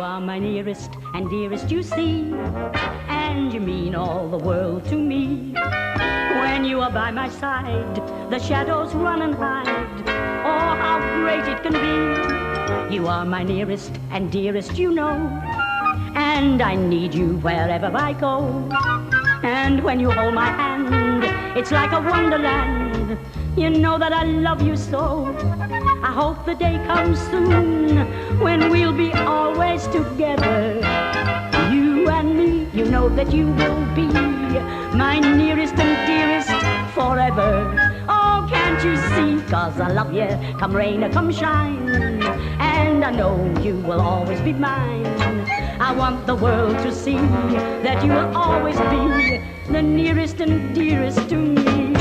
are my nearest and dearest, you see, and you mean all the world to me. When you are by my side, the shadows run and hide. Oh, how great it can be. You are my nearest and dearest, you know, and I need you wherever I go. And when you hold my hand, it's like a wonderland. You know that I love you so. I hope the day comes soon when we'll be always together. You and me, you know that you will be my nearest and dearest forever. Oh, can't you see? 'Cause I love you, come rain or come shine. And I know you will always be mine. I want the world to see that you will always be the nearest and dearest to me.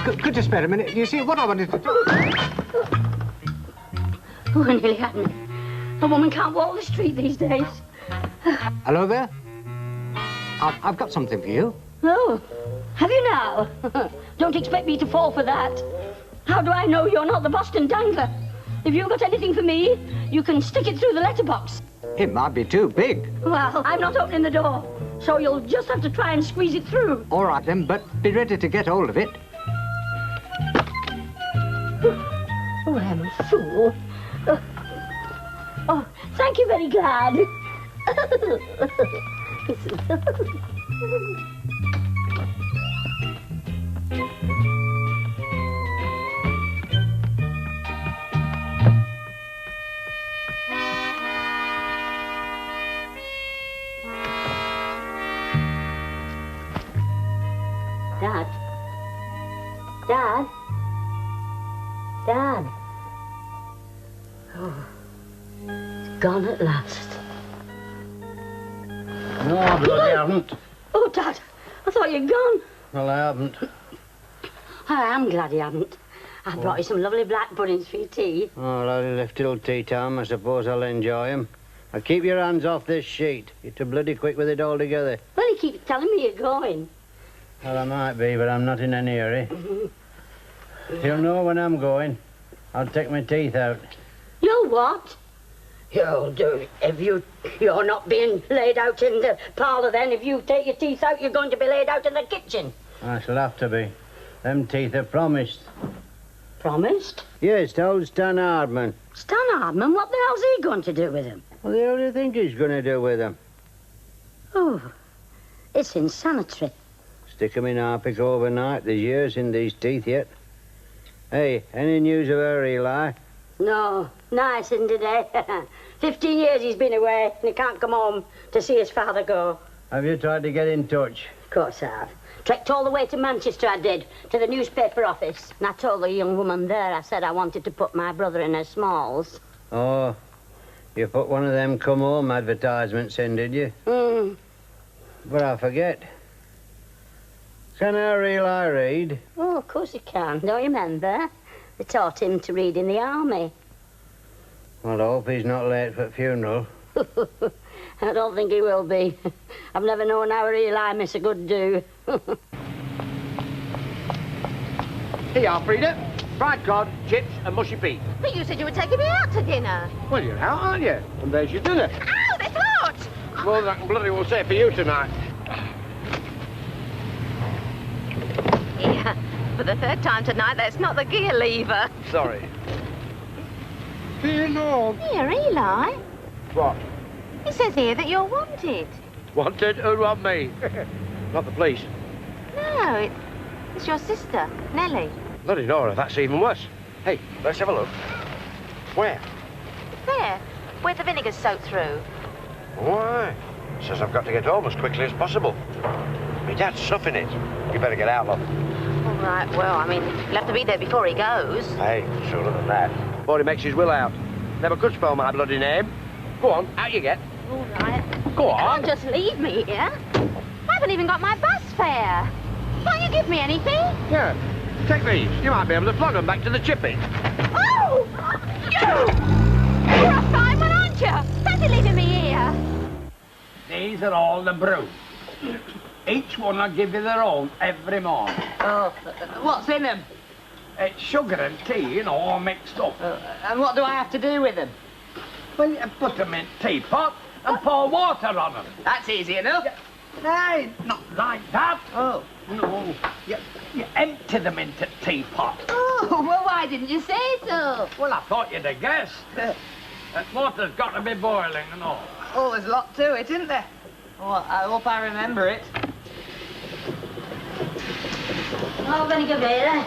Could you spare a minute? You see, what I wanted to do... Oh, I nearly had me. A woman can't walk the street these days. Hello there. I've got something for you. Oh, have you now? Don't expect me to fall for that. How do I know you're not the Boston Dangler? If you've got anything for me, you can stick it through the letterbox. It might be too big. Well, I'm not opening the door, so you'll just have to try and squeeze it through. All right, then, but be ready to get hold of it. Oh, I'm a fool. Oh, thank you, very glad. Dad? Dad? Dad? Oh, it's gone at last. No, I bloody haven't. Oh, Dad, I thought you'd gone. Well, I haven't. I am glad you haven't. I brought you some lovely black puddings for your tea. Oh, well, I'll left till tea time. I suppose I'll enjoy 'em. Now, keep your hands off this sheet. You're too bloody quick with it all together. Well, he keeps telling me you're going. Well, I might be, but I'm not in any hurry. You'll know when I'm going. I'll take my teeth out. You'll what? You'll do. If you're not being laid out in the parlour then. If you take your teeth out, you're going to be laid out in the kitchen. I shall have to be. Them teeth are promised. Promised? Yes, to old Stan Hardman. Stan Hardman? What the hell's he going to do with him? What the hell do you think he's going to do with them? Oh, it's insanitary. Stick 'em in Harpic overnight. There's years in these teeth yet. Hey, any news of her, Eli? No, nice, isn't it, eh? 15 years he's been away, and he can't come home to see his father go. Have you tried to get in touch? Of course I have. Trekked all the way to Manchester, I did, to the newspaper office. And I told the young woman there, I said I wanted to put my brother in her smalls. Oh, you put one of them come home advertisements in, did you? But I forget. Can our Eli read? Oh, of course he can. Don't you remember? They taught him to read in the army. Well, I hope he's not late for the funeral. I don't think he will be. I've never known our Eli miss a good do. Here you are, Frida. Fried cod, chips and mushy peas. But you said you were taking me out to dinner. Well, you're out, aren't you? And there's your dinner. Ow, this hurts! More than I can bloody well say for you tonight. Yeah, for the third time tonight, that's not the gear lever. Sorry. You know... Here, Eli. What? It says here that you're wanted. Wanted? Who want me? Not the police. No, It's your sister, Nellie. Bloody Nora, that's even worse. Hey, let's have a look. Where? There, where the vinegar's soaked through. Why? Says I've got to get home as quickly as possible. My dad's suffering it. You better get out, love. All right, well, I mean, he'll have to be there before he goes. Hey, sooner than that. Before he makes his will out. Never could spell my bloody name. Go on, out you get. All right. Go You on. can't just leave me here. I haven't even got my bus fare. Can't you give me anything? Yeah, take these. You might be able to flog them back to the chippy. Oh! You're a fine one, aren't you? Fancy leaving me here. These are all the brews. Each one will give you their own every morning. Oh, what's in them? It's sugar and tea, you know, all mixed up. And what do I have to do with them? Well, you put them in teapot and pour water on them. That's easy enough. No, not like that. Oh. No, you empty them into teapot. Oh, well, why didn't you say so? Well, I thought you'd have guessed. That water's got to be boiling and all. Oh, there's a lot to it, isn't there? Oh, I hope I remember it. Oh, vinegar bearer.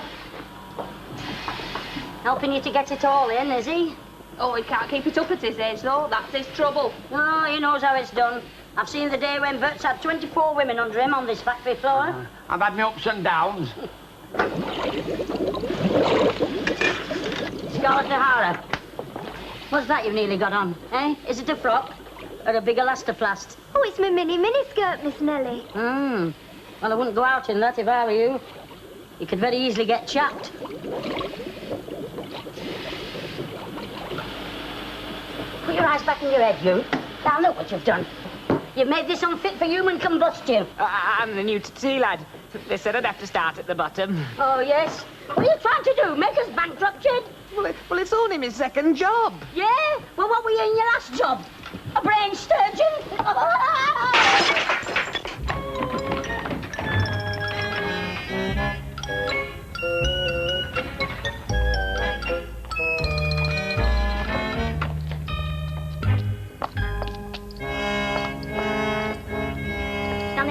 Helping you to get it all in, is he? Oh, he can't keep it up at his age, though. That's his trouble. Oh, he knows how it's done. I've seen the day when Bert's had 24 women under him on this factory floor. I've had my ups and downs. Scarlet O'Hara. What's that you've nearly got on, eh? Is it a frock? Or a big elastoplast? Oh, it's my mini-skirt, Miss Nellie. Well, I wouldn't go out in that if I were you. You could very easily get chapped. Put your eyes back in your head, you. Now, look what you've done. You've made this unfit for human combustion. I'm the new tea lad. They said I'd have to start at the bottom. Oh, yes? What are you trying to do? Make us bankrupted? Well, it's only my second job. Yeah? Well, what were you in your last job? A brain sturgeon?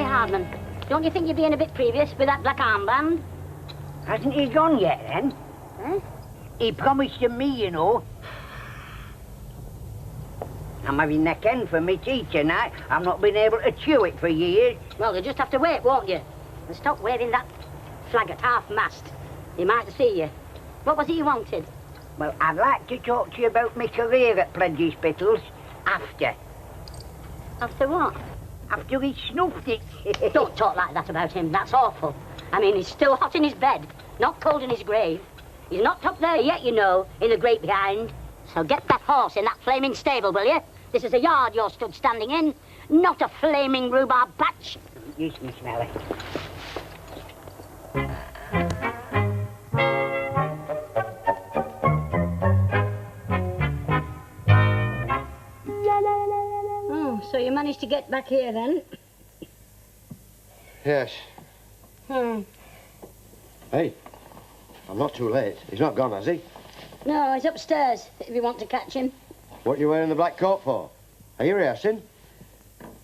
Hardman, don't you think you're being a bit previous with that black armband? Hasn't he gone yet, then? Huh? He promised to me, you know. I'm having neck end for me tea tonight. I've not been able to chew it for years. Well, you'll just have to wait, won't you? And stop waving that flag at half-mast. He might see you. What was it you wanted? Well, I'd like to talk to you about my career at Pledges Spittles after. After what? After he snuffed it. Don't talk like that about him. That's awful. I mean, he's still hot in his bed, not cold in his grave. He's not up there yet, you know, in the great behind. So get that horse in that flaming stable, will you? This is a yard you're stood standing in, not a flaming rhubarb patch. Yes, Miss Nellie. So you managed to get back here, then? Yes. Hey, I'm not too late. He's not gone, has he? No, he's upstairs, if you want to catch him. What are you wearing the black coat for? Are you rehearsing?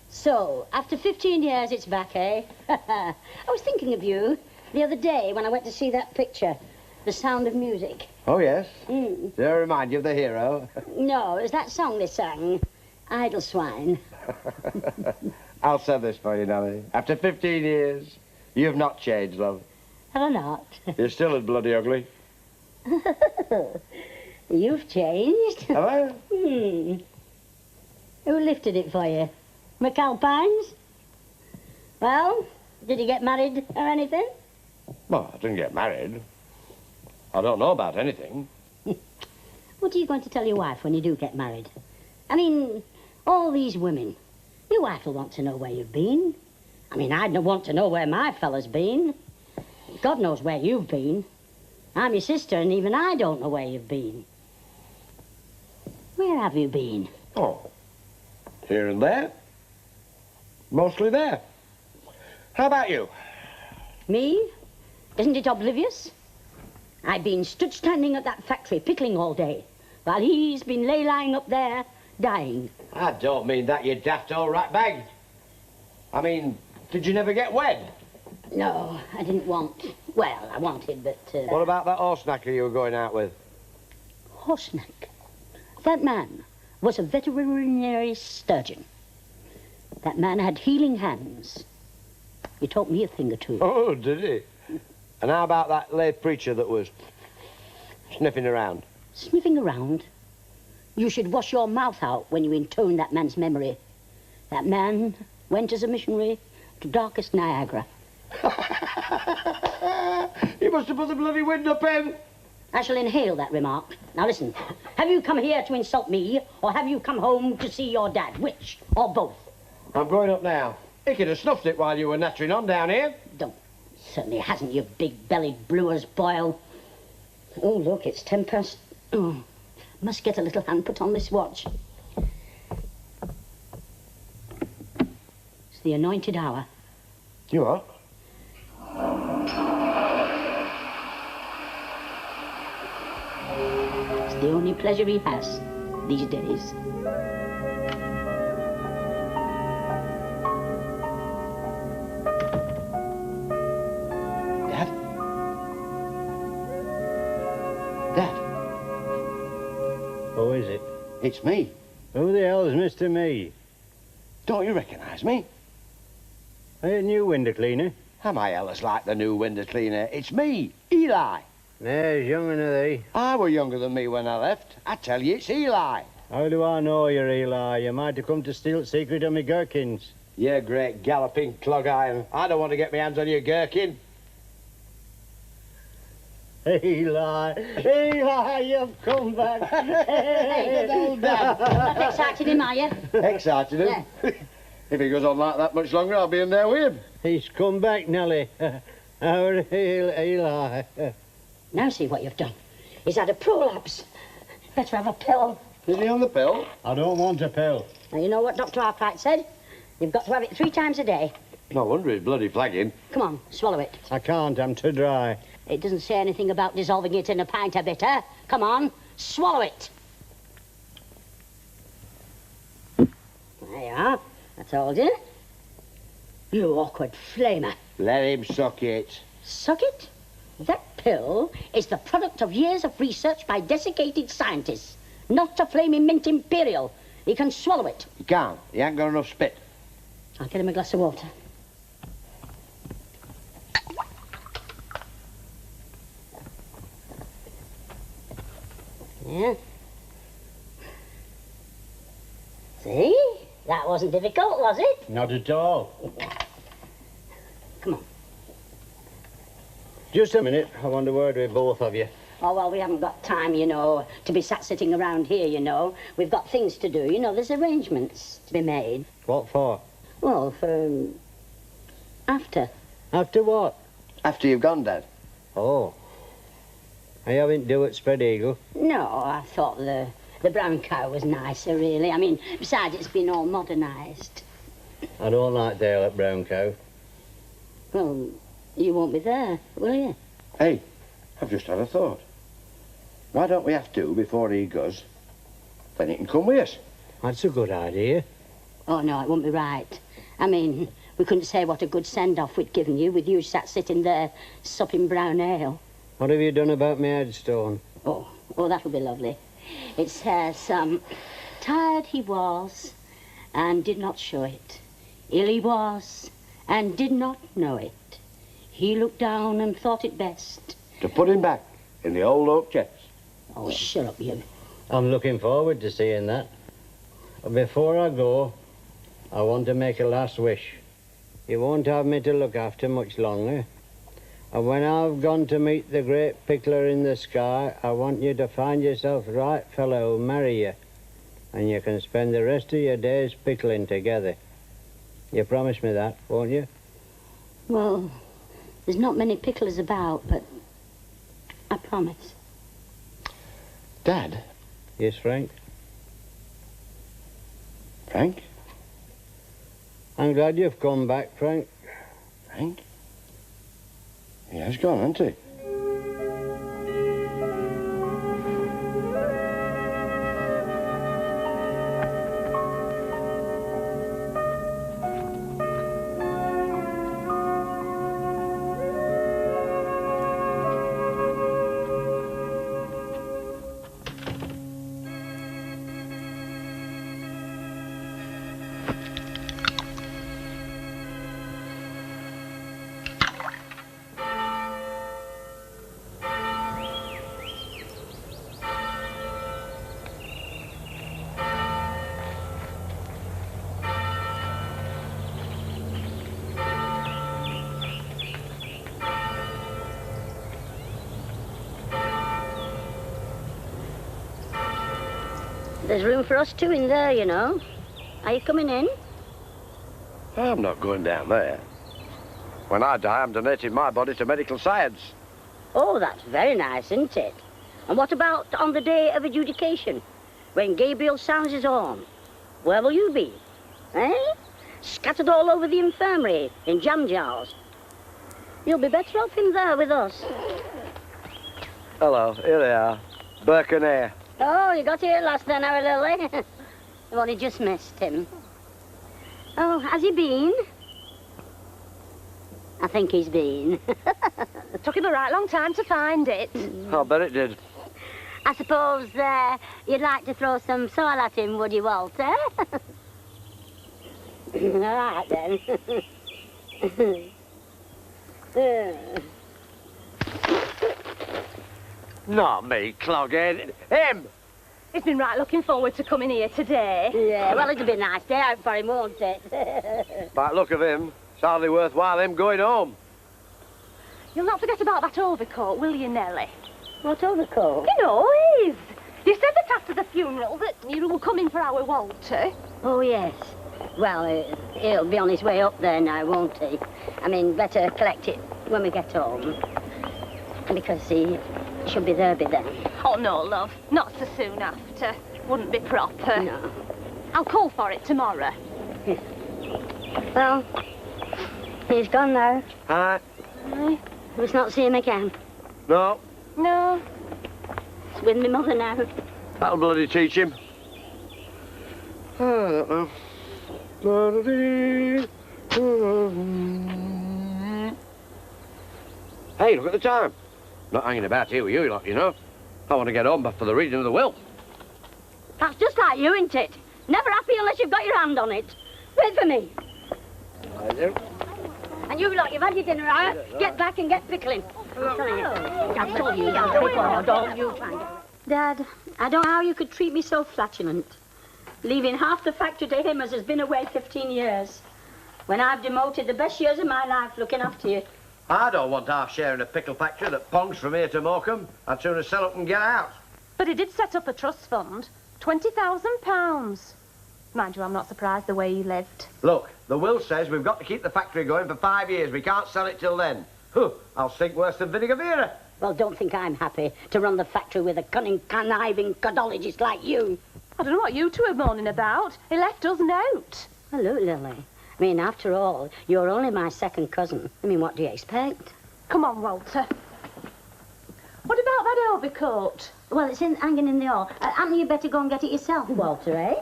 So, after 15 years, it's back, eh? I was thinking of you the other day when I went to see that picture, The Sound of Music. Oh, yes. Did I remind you of the hero? No, it was that song they sang, Idle Swine. I'll say this for you, Nellie. After 15 years, you have not changed, love. Have I not? You're still as bloody ugly. You've changed. Have I? Who lifted it for you? McAlpines? Well, did you get married or anything? Well, I didn't get married. I don't know about anything. What are you going to tell your wife when you do get married? I mean, all these women. Your wife will want to know where you've been. I mean, I'd want to know where my fella's been. God knows where you've been. I'm your sister, and even I don't know where you've been. Where have you been? Oh, here and there. Mostly there. How about you? Me? Isn't it oblivious? I've been stood standing at that factory pickling all day, while he's been lying up there, dying. I don't mean that, you daft old ratbag. I mean, did you never get wed? No, I didn't want. Well, I wanted, but... What about that horse knacker you were going out with? Horse neck. That man was a veterinary surgeon. That man had healing hands. He taught me a thing or two. Oh, did he? And how about that lay preacher that was sniffing around? Sniffing around? You should wash your mouth out when you intone that man's memory. That man went as a missionary to darkest Niagara. He must have put the bloody wind up him. I shall inhale that remark. Now listen, have you come here to insult me, or have you come home to see your dad? Which, or both? I'm going up now. He could have snuffed it while you were nattering on down here. Don't. Certainly hasn't, you big-bellied blue as boil. Oh, look, it's 10 past. Oh, must get a little hand put on this watch. It's the anointed hour. You what? It's the only pleasure he has these days. Dad? Dad? Who is it? It's me. Who the hell's Mr. Me? Don't you recognise me? Are you a new window cleaner? Am I else like the new window cleaner? It's me, Eli. There's young enough thee. I were younger than me when I left. I tell you, it's Eli. How do I know you're Eli? You might have come to steal secret of me gherkins. You great galloping clog iron. I don't want to get my hands on your gherkin. Eli, Eli, you've come back. Hey, good old Dad. Not excited him, are you? Excited him? Yeah. If he goes on like that much longer, I'll be in there with him. He's come back, Nelly. Our Eli. Now see what you've done. He's had a prolapse. Better have a pill. Is he on the pill? I don't want a pill. Now, you know what Dr. Arkwright said? You've got to have it 3 times a day. No wonder he's bloody flagging. Come on, swallow it. I can't, I'm too dry. It doesn't say anything about dissolving it in a pint of bitter. Come on, swallow it. There you are. I told you. You awkward flamer. Let him suck it. Suck it? That pill is the product of years of research by desiccated scientists. Not a flaming mint imperial. He can swallow it. He can't. He ain't got enough spit. I'll get him a glass of water. Yeah. See? That wasn't difficult, was it? Not at all. Come on. Just a minute. I want a word with both of you. Oh, well, we haven't got time, you know, to be sat sitting around here, you know. We've got things to do. You know, there's arrangements to be made. What for? Well, for... after. After what? After you've gone, Dad. Oh. I haven't do it, Spread Eagle. No, I thought the brown cow was nicer, really. I mean, besides, it's been all modernised. I don't like Dale at Brown Cow. Well, you won't be there, will you? Hey, I've just had a thought. Why don't we have to before he goes? Then he can come with us. That's a good idea. Oh, no, it won't be right. I mean, we couldn't say what a good send-off we'd given you with you sat sitting there supping brown ale. What have you done about my headstone? Oh, that'll be lovely. It says, tired he was and did not show it. Ill he was and did not know it. He looked down and thought it best. To put him back in the old oak chest. Oh, shut up, you. I'm looking forward to seeing that. But before I go, I want to make a last wish. You won't have me to look after much longer. And when I've gone to meet the great pickler in the sky, I want you to find yourself the right fellow who'll marry you. And you can spend the rest of your days pickling together. You promise me that, won't you? Well, there's not many picklers about, but I promise. Dad? Yes, Frank? Frank? I'm glad you've come back, Frank. Frank? He has gone, hasn't he? There's room for us two in there, you know. Are you coming in? I'm not going down there. When I die, I'm donating my body to medical science. Oh, that's very nice, isn't it? And what about on the day of adjudication, when Gabriel sounds his horn? Where will you be? Eh? Scattered all over the infirmary in jam jars. You'll be better off in there with us. Hello, here they are. Burke and Eyre. Oh, you got here last then, our Lily. I've only just missed him. Oh, has he been? I think he's been. It took him a right long time to find it. I'll bet it did. I suppose you'd like to throw some soil at him, would you, Walter? All right, then. Not me, cloghead. Him! He's been right looking forward to coming here today. Yeah, well, it'll be a nice day out for him, won't it? By the look of him, it's hardly worthwhile him going home. You'll not forget about that overcoat, will you, Nellie? What overcoat? You know, his. You said that after the funeral that you were coming for our Walter. Oh, yes. Well, he'll be on his way up there now, won't he? I mean, better collect it when we get home. Because he should be there by then. Oh, no, love. Not so soon after. Wouldn't be proper. No. I'll call for it tomorrow. Yeah. Well, he's gone now. Hi. Aye. We must not see him again. No, No. It's with my mother now. that'll bloody teach him. I don't know. Hey, look at the time. Not hanging about here with you lot, you know. I want to get home for the reading of the will. That's just like you, isn't it? Never happy unless you've got your hand on it. Wait for me. I do. And you lot, you've had your dinner, right? Get back and get pickling. I'm telling you. I told you, don't you find it. Dad, I don't know how you could treat me so flatulent. Leaving half the factory to him as has been away 15 years. When I've demoted the best years of my life looking after you. I don't want half share in a pickle factory that pongs from here to Morecambe. I'd sooner sell up and get out. But he did set up a trust fund. £20,000. Mind you, I'm not surprised the way he lived. Look, the will says we've got to keep the factory going for 5 years. We can't sell it till then. Huh, I'll sink worse than Vinegar Vera. Well, don't think I'm happy to run the factory with a cunning, conniving codologist like you. I don't know what you two are moaning about. He left us note. Well, look, Lily. I mean, after all, you're only my second cousin. I mean, what do you expect? Come on, Walter. What about that overcoat? Well, it's hanging in the hall. Hadn't you better go and get it yourself, Walter, eh?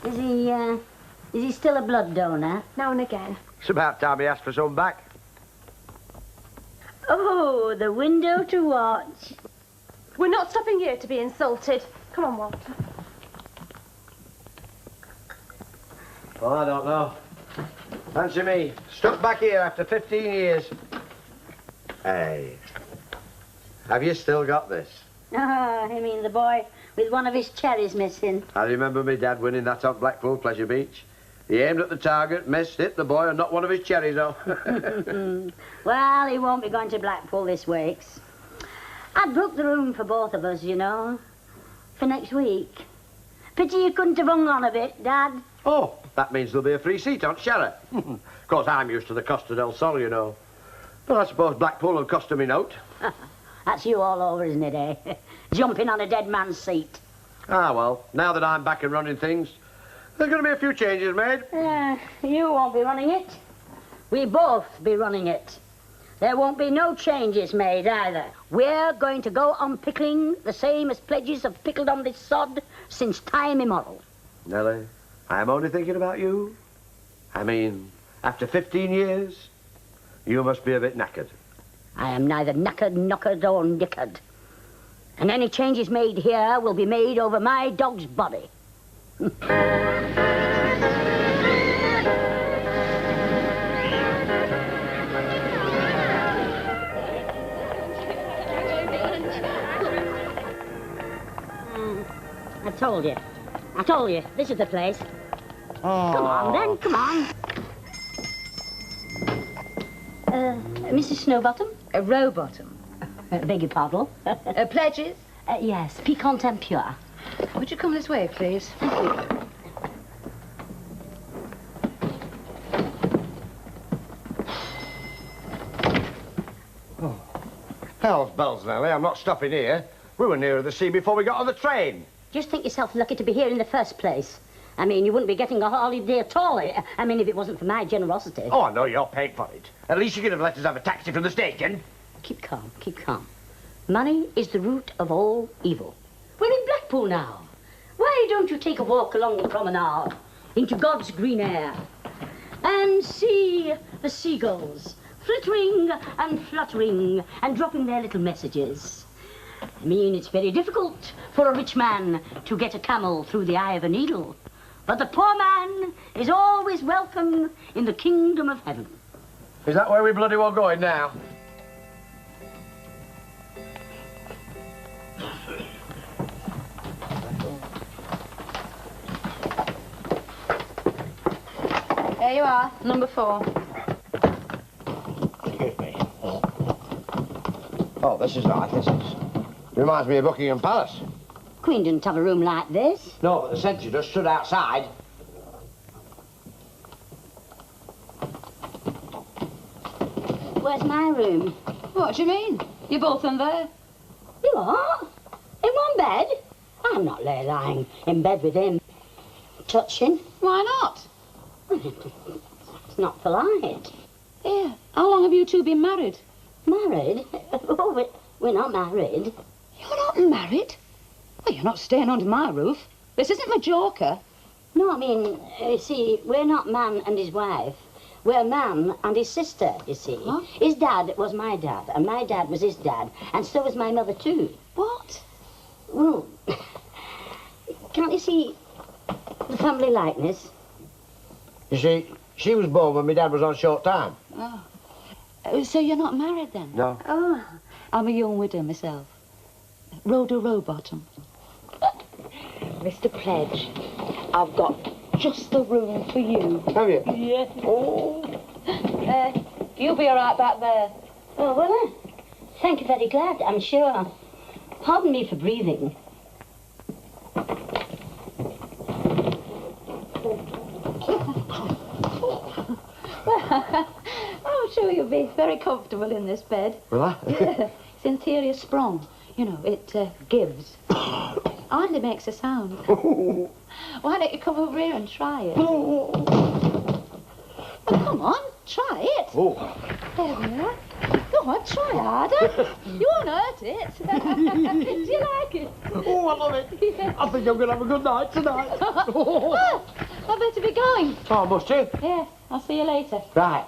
Is he still a blood donor? Now and again. It's about time he asked for some back. Oh, the window to watch. We're not stopping here to be insulted. Come on, Walter. Well, I don't know. Fancy me, stuck back here after 15 years. Hey, have you still got this? Oh, I mean the boy with one of his cherries missing. I remember my dad winning that on Blackpool Pleasure Beach. He aimed at the target, missed, hit the boy, and knocked one of his cherries off. Well, he won't be going to Blackpool this week. I'd booked the room for both of us, you know, for next week. Pity you couldn't have hung on a bit, Dad. Oh, that means there'll be a free seat on Sherry. Of course, I'm used to the Costa del Sol, you know. Well, I suppose Blackpool will cost me note. That's you all over, isn't it, eh? Jumping on a dead man's seat. Ah, well, now that I'm back and running things, there's going to be a few changes made. You won't be running it. We both be running it. There won't be no changes made either. We're going to go on pickling the same as pledges have pickled on this sod since time immemorial. Nellie, I'm only thinking about you. I mean, after 15 years, you must be a bit knackered. I am neither knackered, knockered, or nickered. And any changes made here will be made over my dog's body. told you. I told you. This is the place. Oh. Come on, then. Come on. Mrs. Snowbottom? Rowbottom. Beg your pardon. Pledges? Yes, piquant and pure. Would you come this way, please? Hell's bells, Nellie. I'm not stopping here. We were nearer the sea before we got on the train. Just think yourself lucky to be here in the first place. I mean, you wouldn't be getting a holiday at all. I mean, if it wasn't for my generosity. Oh, I know you're paying for it. At least you could have let us have a taxi from the station. Keep calm, keep calm. Money is the root of all evil. We're in Blackpool now. Why don't you take a walk along the promenade into God's green air and see the seagulls flittering and fluttering and dropping their little messages? I mean, it's very difficult for a rich man to get a camel through the eye of a needle, but the poor man is always welcome in the kingdom of heaven. Is that where we bloody well going now? There you are, number 4. Excuse me. Oh, this is nice, this is. Reminds me of Buckingham Palace. Queen didn't have a room like this. No, but the sentry just stood outside. Where's my room? What do you mean? You're both in there. You are? In one bed? I'm not lying in bed with him. Touching? Why not? It's not polite. Here, how long have you two been married? Married? Oh, we're not married. You're not married? Well, you're not staying under my roof. This isn't Majorca. No, I mean, you see, we're not man and his wife. We're man and his sister, you see. What? His dad was my dad, and my dad was his dad, and so was my mother, too. What? Well, can't you see the family likeness? You see, she was born when my dad was on short time. Oh. So you're not married then? No. Oh, I'm a young widow myself. Rhoda Rowbottom. Mr. Pledge, I've got just the room for you. Have you? Yes. Oh. You'll be all right back there. Oh, will I? Thank you, very glad, I'm sure. Pardon me for breathing. I'm sure you'll be very comfortable in this bed. Will I? It's interior sprung. You know, it gives. Hardly makes a sound. Why don't you come over here and try it? Well, come on, try it. Oh. There we are. Go on, try harder. You won't hurt it. Do you like it? Oh, I love it. Yeah. I think I'm going to have a good night tonight. Well, I better be going. Oh, must you? Yeah, I'll see you later. Right.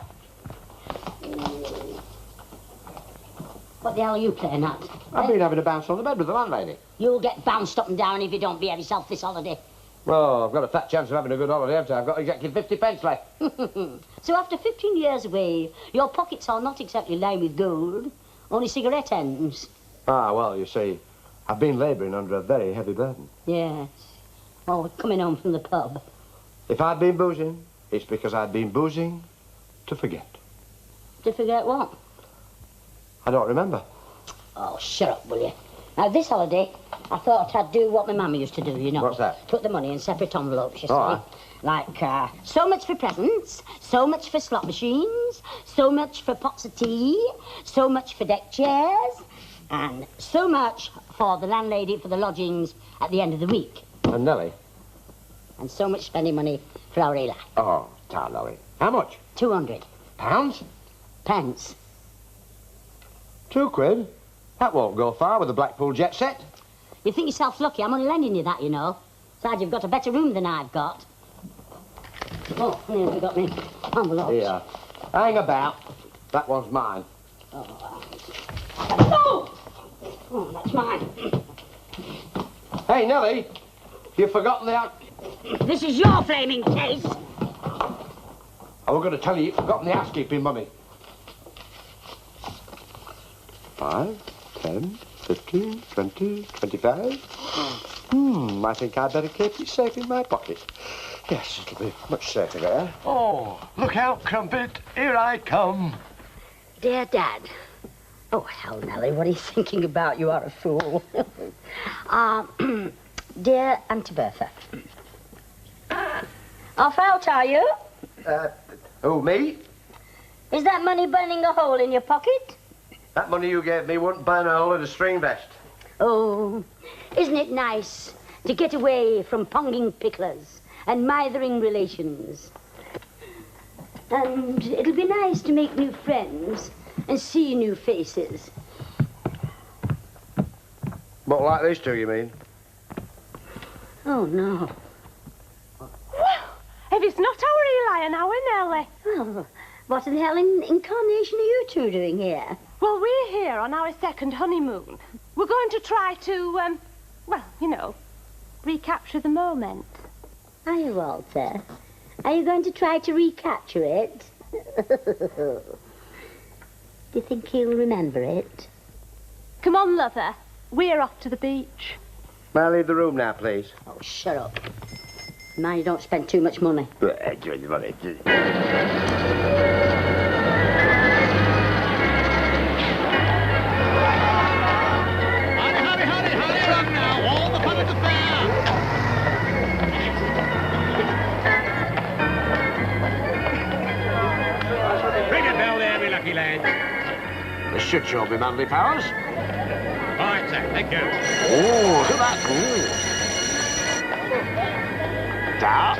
What the hell are you playing at? I've been having a bounce on the bed with the landlady. You'll get bounced up and down if you don't behave yourself this holiday. Well, I've got a fat chance of having a good holiday, haven't I? I've got exactly 50 pence left. So after 15 years away, your pockets are not exactly lined with gold, only cigarette ends. Ah, well, you see, I've been labouring under a very heavy burden. Yes. Oh, we're coming home from the pub. If I've been boozing, it's because I've been boozing to forget. To forget what? I don't remember. Oh, shut up, will you? Now, this holiday, I thought I'd do what my mama used to do, you know. What's that? Put the money in separate envelopes, you see. Oh, Like, so much for presents, so much for slot machines, so much for pots of tea, so much for deck chairs, and so much for the landlady for the lodgings at the end of the week. And Nellie? And so much spending money for our Eli. Oh, Nellie. How much? 200 Pounds? pence. £2? That won't go far with the Blackpool jet set. You think yourself lucky, I'm only lending you that, you know. Besides, you've got a better room than I've got. Oh, here we got me envelopes. Yeah. Hang about. That one's mine. Oh, that's mine. Hey, Nellie, you've forgotten the... This is your flaming case. I was going to tell you, you've forgotten the housekeeping money. 5, 10, 15, 20, 25. I think I'd better keep it safe in my pocket. Yes, it'll be much safer there. Oh, look out, Crumpet. Here I come. Dear Dad. Oh, hell, Nellie, what are you thinking about? You are a fool. Dear Auntie Bertha. Off out, are you? Who, me? Is that money burning a hole in your pocket? That money you gave me wouldn't burn a hole in a string vest. Oh, isn't it nice to get away from ponging picklers and mithering relations? And it'll be nice to make new friends and see new faces. What, like these two, you mean? Oh, no. If it's not our Eli and our Nellie. Oh, what in the hell incarnation are you two doing here? Well, we're here on our second honeymoon. We're going to try to, well, you know, recapture the moment. Are you, Walter? Are you going to try to recapture it? Do you think he'll remember it? Come on, lover. We're off to the beach. May I leave the room now, please? Oh, shut up. Mind you don't spend too much money. Ring a bell there, me lucky lad. This should show me manly powers. All right, sir, thank you. Oh, look at that. Down.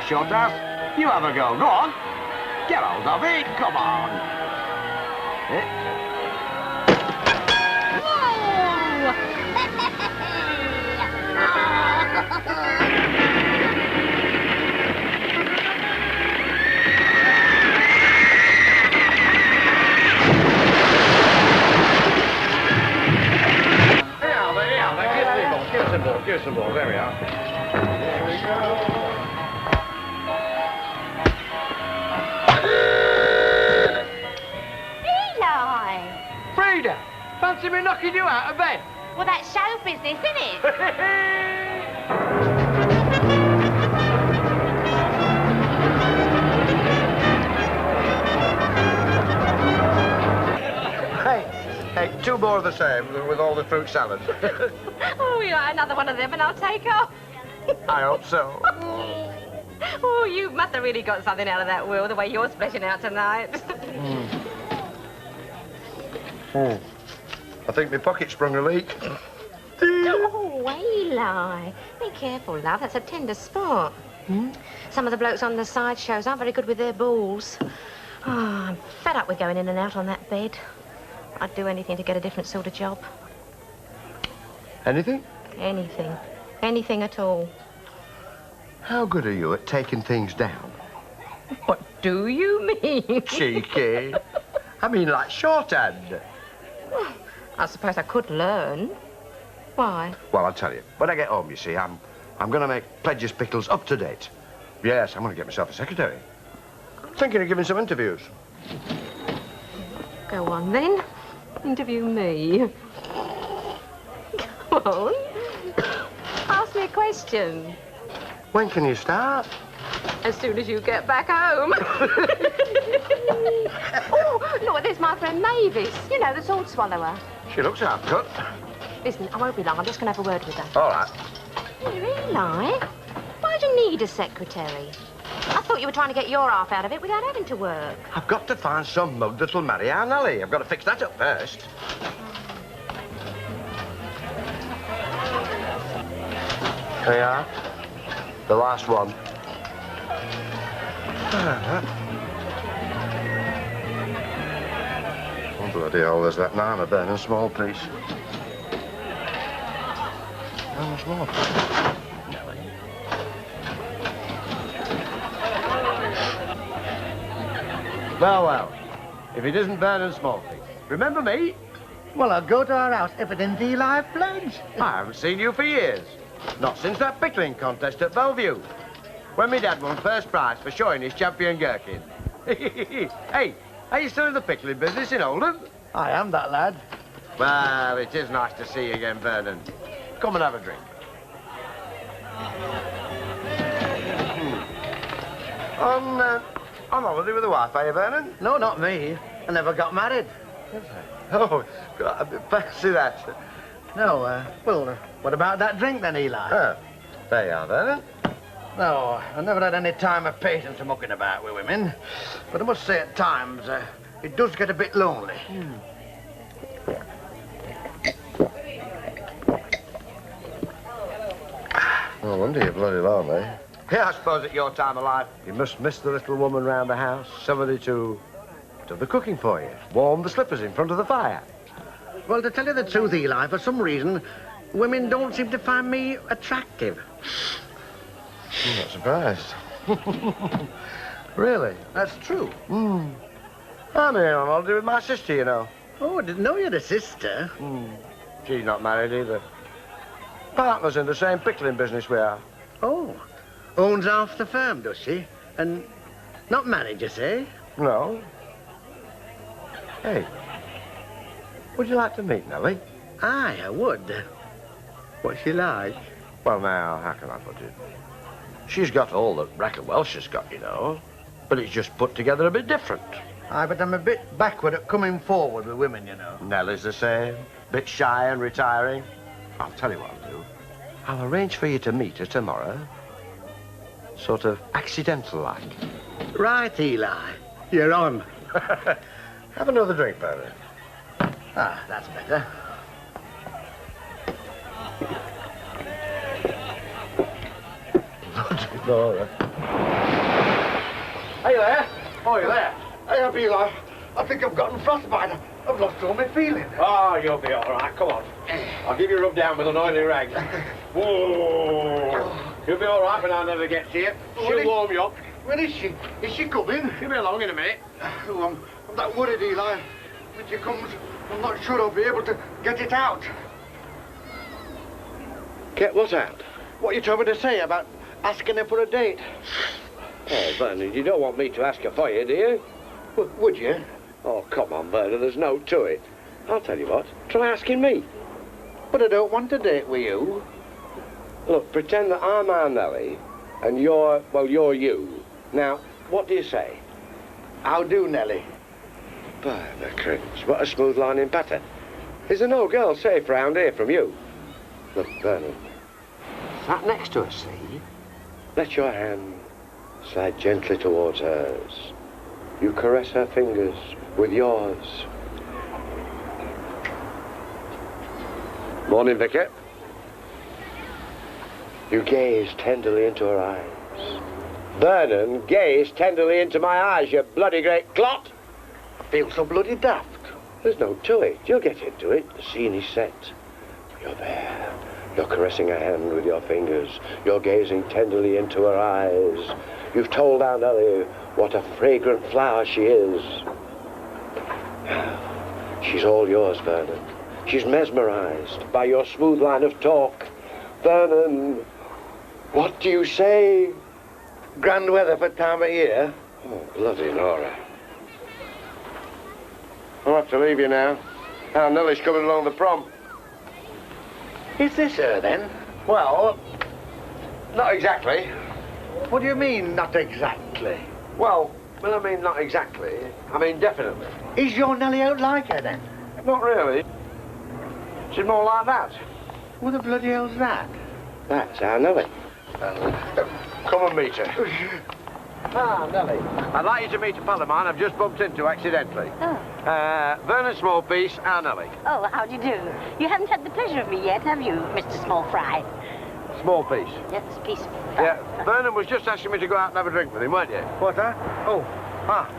Shorter. You have a go. Go on. Get hold of it. Come on. Give us some more. There we are. There we go. Frida, fancy me knocking you out of bed? Well, that's show business, isn't it? Hey, two more of the same with all the fruit salad. Oh, you like another one of them and I'll take off. I hope so. Oh, you must have really got something out of that, Will, the way you're splashing out tonight. I think my pocket sprung a leak. Oh, Eli. Be careful, love. That's a tender spot. Some of the blokes on the side shows aren't very good with their balls. Oh, I'm fed up with going in and out on that bed. I'd do anything to get a different sort of job. Anything? Anything. Anything at all. How good are you at taking things down? What do you mean? Cheeky. I mean, like shorthand. Well, I suppose I could learn. Why? Well, I'll tell you. When I get home, you see, I'm going to make Pledge's Pickles up to date. Yes, I'm going to get myself a secretary. Thinking of giving some interviews. Go on, then. Interview me. Come on. Ask me a question. When can you start? As soon as you get back home. Oh, look, there's my friend Mavis. You know, the sword swallower. She looks half cut. Listen, I won't be long. I'm just going to have a word with her. All right. Here, Eli. Why do you need a secretary? I thought you were trying to get your half out of it without having to work. I've got to find some mug that'll marry our Nellie. I've got to fix that up first. There you are. The last one. Oh, bloody hell, there's that nana burning small piece. Nana small piece. Well, well, if it isn't burning small piece, remember me? Well, I'll go to our house if it isn't Eli Pledge. I haven't seen you for years. Not since that pickling contest at Bellevue, when my dad won first prize for showing his champion gherkin. Hey, are you still in the pickling business in Oldham? I am that lad. Well, it is nice to see you again, Vernon. Come and have a drink. On holiday with the wife, are you, Vernon? No, not me. I never got married. Oh, God, fancy that. No, well, what about that drink then, Eli? Oh, there you are, Vernon. No, I never had any time or patience for mucking about with women. But I must say at times, it does get a bit lonely. No wonder you're bloody lonely. Yeah, I suppose at your time of life, you must miss the little woman round the house. Somebody to do the cooking for you. Warm the slippers in front of the fire. Well, to tell you the truth, Eli, for some reason, women don't seem to find me attractive. I'm not surprised. Really? That's true. I'm here on holiday with my sister, you know. Oh, I didn't know you had a sister. She's not married either. Partners in the same pickling business we are. Oh, owns half the firm, does she? And not married, you say? No. Hey, would you like to meet Nellie? Aye, I would. What's she like? Well, now, how can I put it? She's got all that Bracken Welsh has got, you know. But it's just put together a bit different. Aye, but I'm a bit backward at coming forward with women, you know. Nellie's the same. Bit shy and retiring. I'll tell you what I'll do. I'll arrange for you to meet her tomorrow. Sort of accidental-like. Right, Eli. You're on. Have another drink, Bernard. Ah, that's better. No, Hey there. Oh, you there? Hey up, Eli. I think I've gotten frostbite. I've lost all my feeling. Oh, you'll be all right. Come on. I'll give you a rub down with an oily rag. Whoa. You'll be all right when I never get to you. She'll warm you up. Where is she? Is she coming? She'll be along in a minute. Oh, I'm that worried, Eli. When she comes, I'm not sure I'll be able to get it out. Get what out? What you told me to say about asking her for a date. Oh, Bernard, you don't want me to ask her for you, do you? Would you? Oh, come on, Bernard, there's no to it. I'll tell you what, try asking me. But I don't want a date with you. Look, pretend that I'm our Nellie, and you're you. Now, what do you say? How do, Nellie? Bernard Crins, what a smooth lining pattern. Is there no girl safe round here from you? Look, Bernard, sat next to her, see? Let your hand slide gently towards hers. You caress her fingers with yours. Morning, Vicar. You gaze tenderly into her eyes. Vernon, gaze tenderly into my eyes, you bloody great clot. I feel so bloody daft. There's no to it. You'll get into it. The scene is set. You're there. You're caressing her hand with your fingers. You're gazing tenderly into her eyes. You've told Aunt Ellie what a fragrant flower she is. She's all yours, Vernon. She's mesmerized by your smooth line of talk. Vernon, what do you say? Grand weather for time of year. Oh, bloody Nora. I'll have to leave you now. Aunt Nellie's coming along the prom. Is this her, then? Well, not exactly. What do you mean, not exactly? Well, when I mean not exactly, I mean definitely. Is your Nellie out like her, then? Not really. She's more like that. What the bloody hell's that? That's our Nellie. Come and meet her. Ah, Nellie. I'd like you to meet a pal of mine I've just bumped into accidentally. Oh. Vernon Smallpiece, our Nellie. Oh, how do you do? You haven't had the pleasure of me yet, have you, Mr. Small Fry? Smallpiece. Yes, piece. Yeah, Vernon was just asking me to go out and have a drink with him, weren't you? What's that? Oh,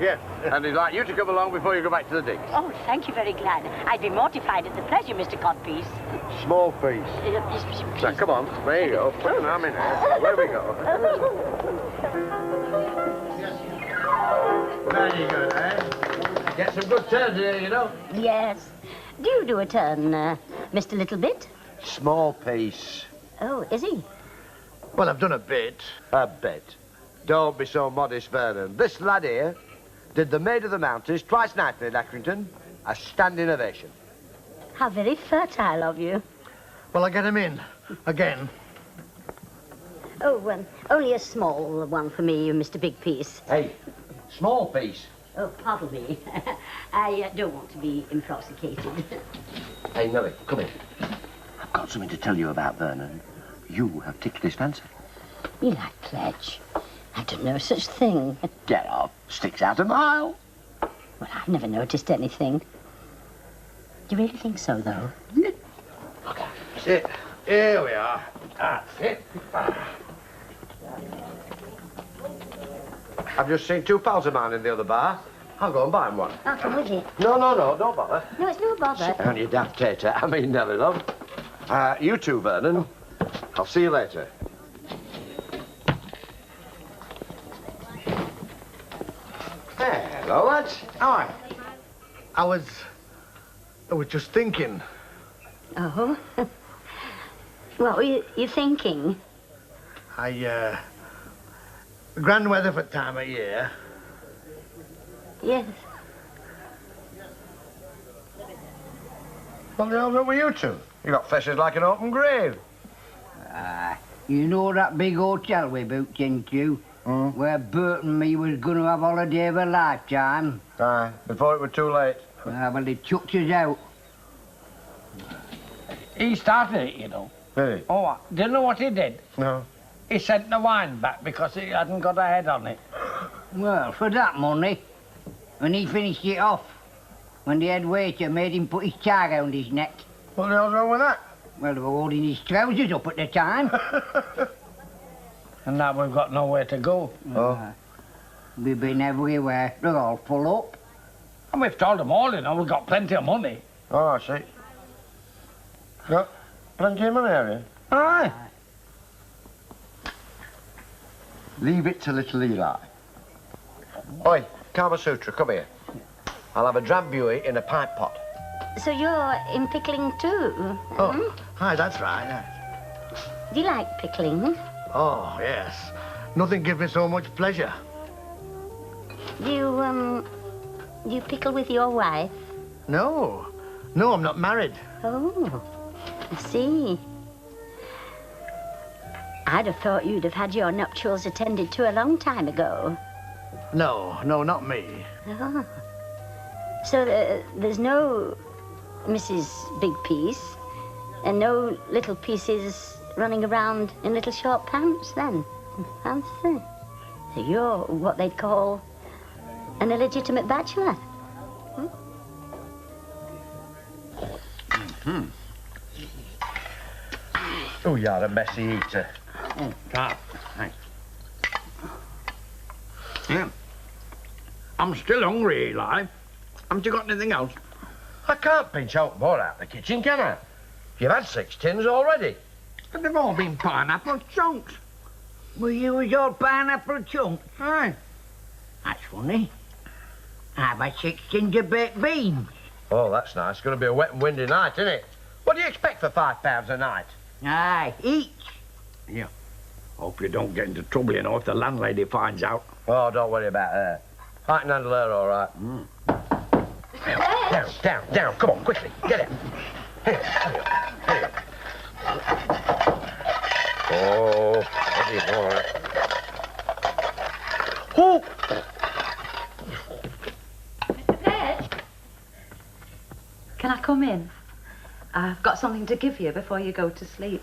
yes. And he'd like you to come along before you go back to the digs. Oh, thank you very glad. I'd be mortified at the pleasure, Mr. Codpiece. Smallpiece. Now, come on. There you go. Put an arm in there. Where we go? Very good, eh? Get some good turns here, you know. Yes. Do you do a turn, Mr. Littlebit? Smallpiece. Oh, is he? Well, I've done a bit. A bit. Don't be so modest, Vernon. This lad here did the Maid of the Mountains twice nightly at Accrington. A standing ovation. How very fertile of you. Well, I'll get him in. Again. Oh, only a small one for me, Mr. Big Piece. Hey, Smallpiece. Oh, pardon me. I don't want to be intoxicated. Hey, Nellie, come in. I've got something to tell you about Vernon. You have tickled his fancy. You like pledge? I don't know such thing. Get off. Sticks out a mile. Well, I've never noticed anything. Do you really think so, though? Yeah. That's it. Here we are. That's it. I've just seen two pals of mine in the other bar. I'll go and buy them one. I'll come with you. No, don't bother. No, it's no bother. Sit down, you daft tater. I mean, Nellie, love. You two, Vernon. I'll see you later. Hello, lads. Hi. I was just thinking. Oh? What were you thinking? Grand weather for time of year. Yes. What the hell's wrong with you two? You got faces like an open grave. You know that big hotel we booked into? Where Bert and me was going to have holiday of a lifetime? Aye, before it was too late. Well, they chucked us out. He started it, you know. Hey. Oh, do you know what he did? No. He sent the wine back because he hadn't got a head on it. Well, for that money. And he finished it off when the head waiter made him put his tie round his neck. What the hell's wrong with that? Well, they were holding his trousers up at the time. And now we've got nowhere to go. We've been everywhere. They're all full up. And we've told them all, you know, we've got plenty of money. Oh, I see. Got plenty of money, have you? Aye. Leave it to little Eli. Oi, Kama Sutra, come here. I'll have a drambuie in a pint pot. So you're in pickling too? Oh, hi, that's right. Do you like pickling? Oh, yes. Nothing gives me so much pleasure. Do you pickle with your wife? No. No, I'm not married. Oh, I see. I'd have thought you'd have had your nuptials attended to a long time ago. No, not me. Oh. So there's no Mrs. Big Piece and no little pieces running around in little short pants then? Fancy. So you're what they'd call an illegitimate bachelor? Oh, you're a messy eater. Thanks. Yeah. I'm still hungry, Eli. Haven't you got anything else? I can't pinch out more out of the kitchen, can I? You've had 6 tins already. But they've all been pineapple chunks. Well, you was all pineapple chunks. Aye. That's funny. I've had 6 tins of baked beans. Oh, that's nice. It's going to be a wet and windy night, isn't it? What do you expect for £5 a night? Aye, each. Yeah. Hope you don't get into trouble, you know, if the landlady finds out. Oh, don't worry about her. I can handle her all right. Down. Come on, quickly. Get it. Here. Oh, bloody boy. Oh! Mr. Page? Can I come in? I've got something to give you before you go to sleep.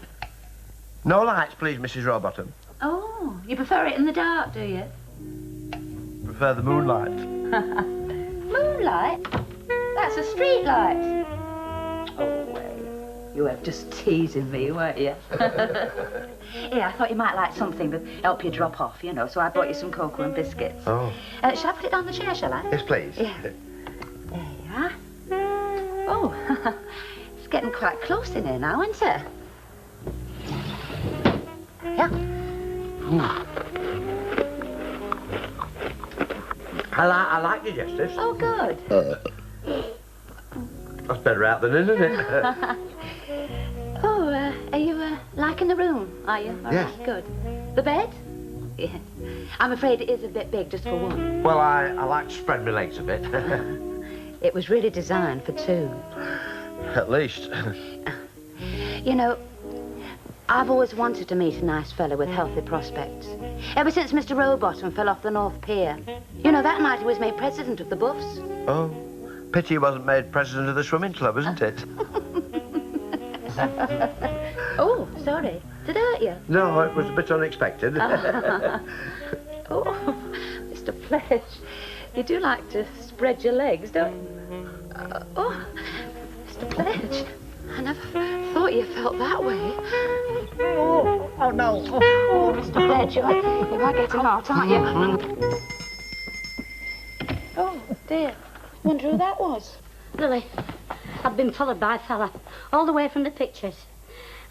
No lights, please, Mrs. Rowbottom. Oh, you prefer it in the dark, do you? Prefer the moonlight. Moonlight? That's a street light. Oh, well, you were just teasing me, weren't you? Yeah, I thought you might like something to help you drop off, you know, so I brought you some cocoa and biscuits. Oh. Shall I put it on the chair, shall I? Yes, please. Yeah. There you are. Oh, it's getting quite close in here now, isn't it? Yeah. I like your justice. Oh, good. That's better out than in, isn't it? Oh, are you liking the room, are you? All Yes. right, good. The bed? Yeah. I'm afraid it is a bit big just for one. Well, I like to spread my legs a bit. It was really designed for two. At least. You know, I've always wanted to meet a nice fella with healthy prospects. Ever since Mr. Rowbottom fell off the North Pier. You know, that night he was made president of the Buffs. Oh, pity he wasn't made president of the swimming club, isn't it? Oh, sorry. Did I hurt you? No, it was a bit unexpected. Oh, Mr. Pledge, you do like to spread your legs, don't you? Oh, Mr. Pledge, I never thought you felt that way. Oh, no. Oh, Mr. Pledge, you are getting hot, aren't you? Oh, dear. Wonder who that was. Lily, I've been followed by a fella all the way from the pictures.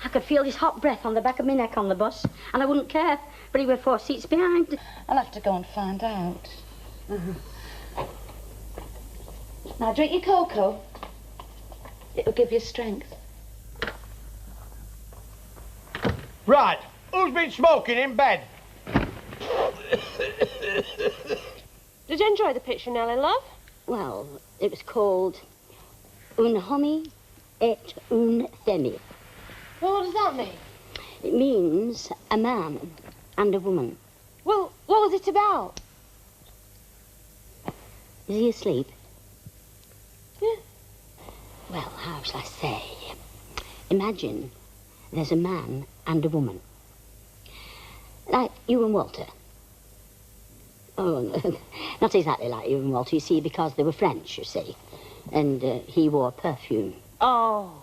I could feel his hot breath on the back of my neck on the bus, and I wouldn't care, but he were 4 seats behind. I'll have to go and find out. Now, drink your cocoa. It'll give you strength. Right, who's been smoking in bed? Did you enjoy the picture, Nellie, love? Well, it was called Un homme et une femme. Well, what does that mean? It means a man and a woman. Well, what was it about? Is he asleep? Yeah. Well, how shall I say? Imagine there's a man and a woman. Like you and Walter. Oh, not exactly like you and Walter, you see, because they were French, you see. And he wore perfume. Oh.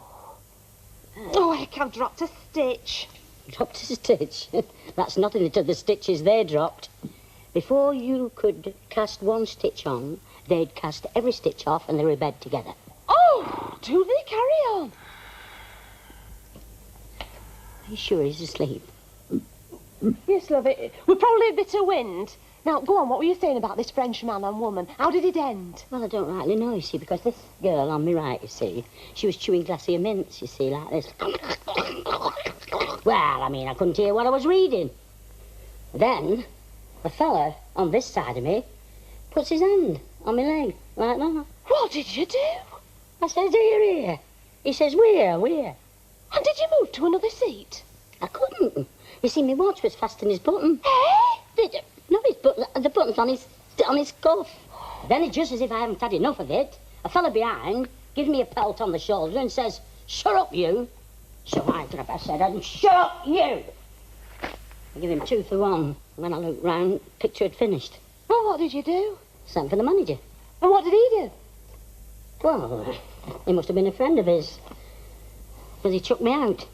Oh, heck, I've dropped a stitch. Dropped a stitch? That's nothing to the stitches they dropped. Before you could cast one stitch on, they'd cast every stitch off and they were in bed together. Oh, do they? Carry on. Are you sure he's asleep? Yes, love, we're probably a bit of wind. Now, go on, what were you saying about this French man and woman? How did it end? Well, I don't rightly know, you see, because this girl on me right, you see, she was chewing glassy of mints, you see, like this. Well, I mean, I couldn't hear what I was reading. Then, the fella on this side of me puts his hand on my leg, like that. What did you do? I says, do you hear? He says, where? And did you move to another seat? I couldn't. You see, my watch was fast in his button. Hey? Did you? No, the button's on his cuff. Then, it just as if I haven't had enough of it, a fella behind gives me a pelt on the shoulder and says, shut up, you. So I got up, I said, shut up, you. I give him 2 for 1. When I looked round, picture had finished. Well, what did you do? Sent for the manager. And what did he do? Well, he must have been a friend of his, because he chucked me out.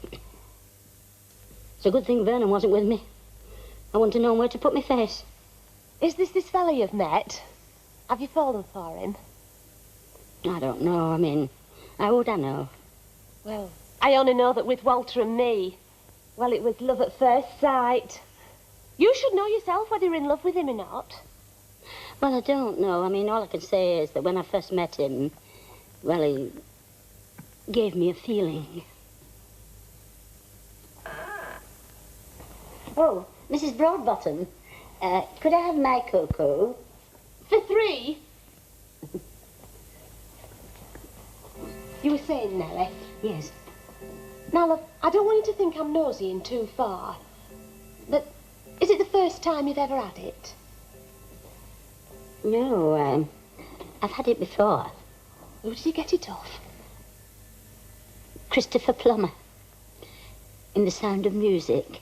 It's a good thing Vernon wasn't with me. I wouldn't have known where to put my face. Is this fella you've met? Have you fallen for him? I don't know. I mean, how would I know? Well, I only know that with Walter and me, well, it was love at first sight. You should know yourself whether you're in love with him or not. Well, I don't know. I mean, all I can say is that when I first met him, well, he gave me a feeling. Oh, Mrs. Broadbottom, could I have my cocoa? For 3? You were saying, Nellie? Yes. Now, look, I don't want you to think I'm noseying too far, but is it the first time you've ever had it? No, I've had it before. Who did you get it off? Christopher Plummer in The Sound of Music.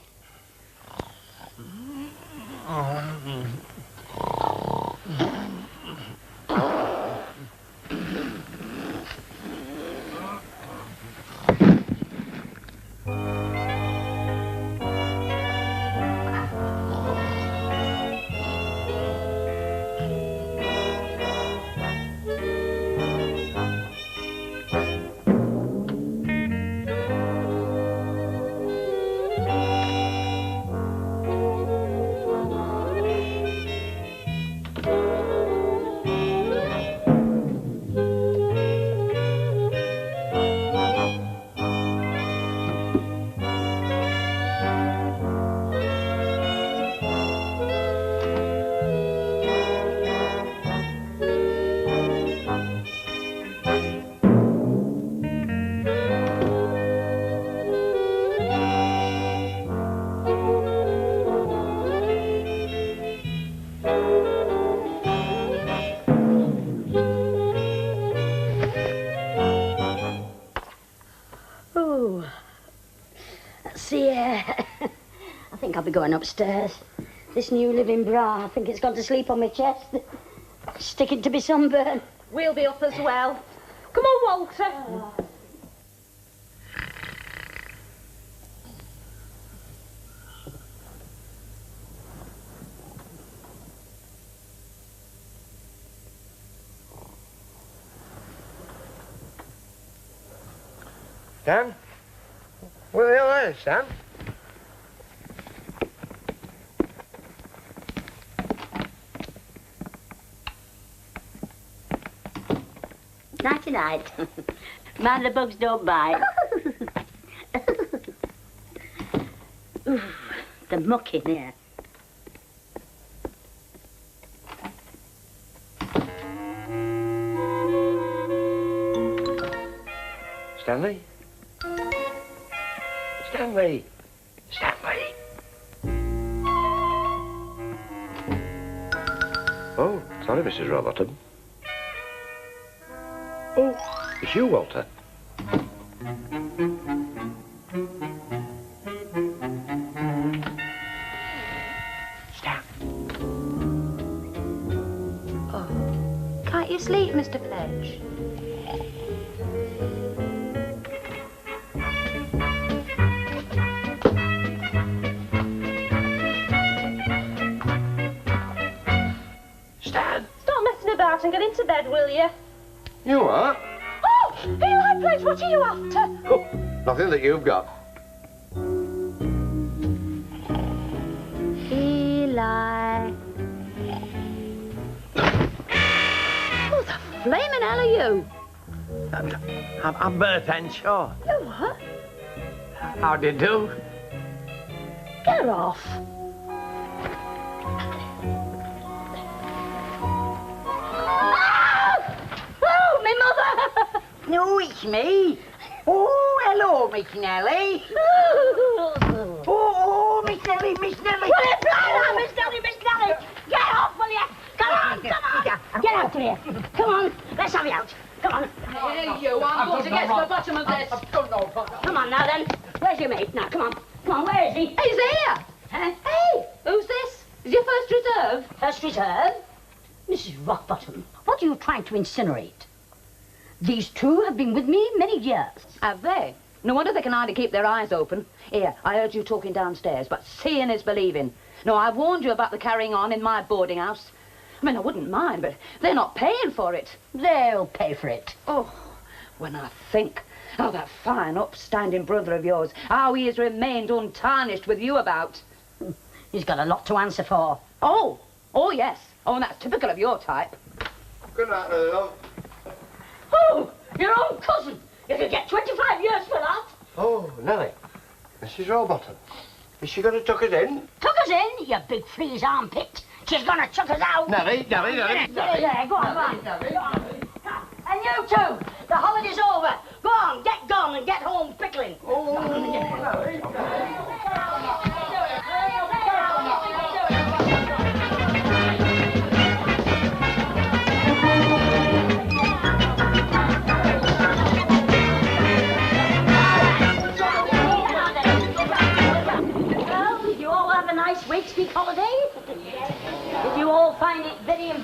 I think I'll be going upstairs. This new living bra, I think it's gone to sleep on my chest. Sticking to me sunburn. We'll be up as well. Come on, Walter. Stan? Where the hell are you, Stan? Nighty-night. Mind the bugs don't bite. Ooh, the muck in here. Stanley? Stanley! Stanley! Oh, sorry, Mrs. Robotham. Oh, it's you, Walter. Stan. Oh, can't you sleep, Mr. Fledge? And get into bed, will you? You are? Oh, Eli, please, what are you after? Oh, nothing that you've got. Eli. Who the flaming hell are you? I'm Bert Henshaw. You what? How do you do? Get off. No, it's me. Oh, hello, Miss Nellie. Oh, Miss Nellie, Miss Nellie. Will you fly now, Miss Nellie, Miss Nellie? Get off, will you? Come on, come on. Get out of here. Come on, let's have you out. Come on. Hey, you, I'm going to get to the bottom of this. Come on now, then. Where's your mate? Now, come on. Come on, where is he? He's here. Huh? Hey, who's this? Is your first reserve? First reserve? Mrs. Rockbottom, what are you trying to incinerate? These two have been with me many years. Have they? No wonder they can hardly keep their eyes open. Here, I heard you talking downstairs, but seeing is believing. No, I've warned you about the carrying on in my boarding house. I mean, I wouldn't mind, but they're not paying for it. They'll pay for it. Oh, when I think how that fine, upstanding brother of yours, how he has remained untarnished with you about. He's got a lot to answer for. Oh, yes. Oh, and that's typical of your type. Good night, love. Oh, your own cousin. You could get 25 years for that. Oh, Nellie. Mrs. Robotham. Is she going to tuck us in? Tuck us in, you big freeze armpit. She's going to chuck us out. Nellie. There, go on, go on. And you two, the holiday's over. Go on, get gone and get home pickling. Oh, Nellie.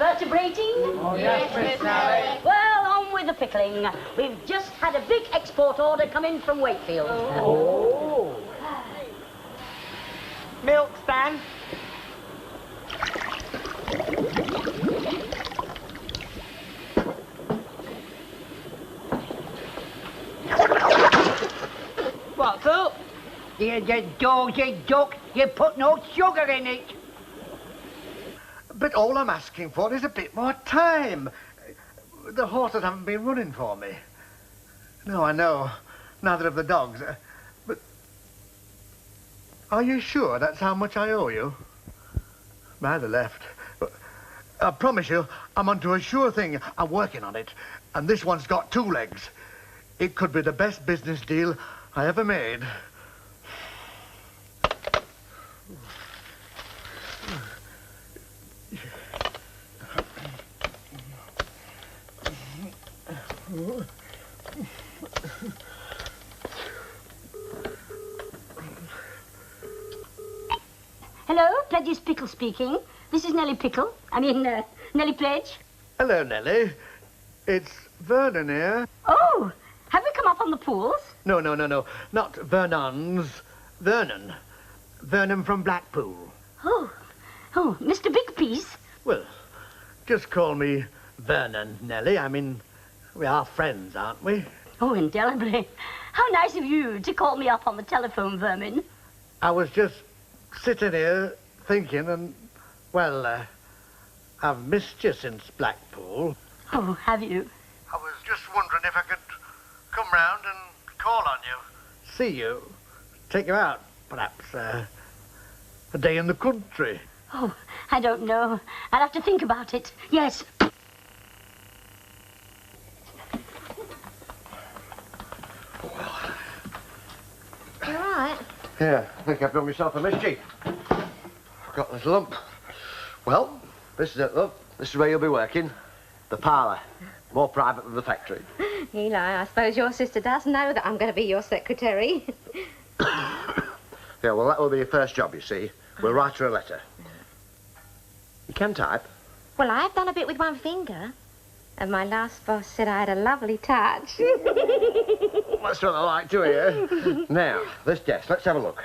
invertebrating? Oh, yes, Miss Nellie. Well, on with the pickling. We've just had a big export order come in from Wakefield. Oh. Milk, Stan. What's up? You dozy duck, you put no sugar in it. But all I'm asking for is a bit more time. The horses haven't been running for me. No, I know. Neither have the dogs. But are you sure that's how much I owe you? Neither left. I promise you, I'm onto a sure thing. I'm working on it. And this one's got 2 legs. It could be the best business deal I ever made. Hello, Pledge's Pickle speaking. This is Nellie Pickle. Nellie Pledge. Hello, Nellie. It's Vernon here. Oh, have we come up on the pools? No. Not Vernon's. Vernon. Vernon from Blackpool. Oh, Mr. Bigpiece. Well, just call me Vernon, Nellie. I mean, we are friends, aren't we? Oh, indelibly. How nice of you to call me up on the telephone, Vermin. I was just sitting here thinking and, well, I've missed you since Blackpool. Oh, have you? I was just wondering if I could come round and call on you. See you. Take you out, perhaps, a day in the country. Oh, I don't know. I'll have to think about it. Yes. You all right? Yeah, I think I've done myself a mischief. I've got this lump. Well, this is it, love. This is where you'll be working. The parlour. More private than the factory. Eli, I suppose your sister does know that I'm going to be your secretary. Yeah, well, that will be your first job, you see. We'll write her a letter. You can type. Well, I've done a bit with one finger. And my last boss said I had a lovely touch. That's what I like to hear. Now, this desk, let's have a look.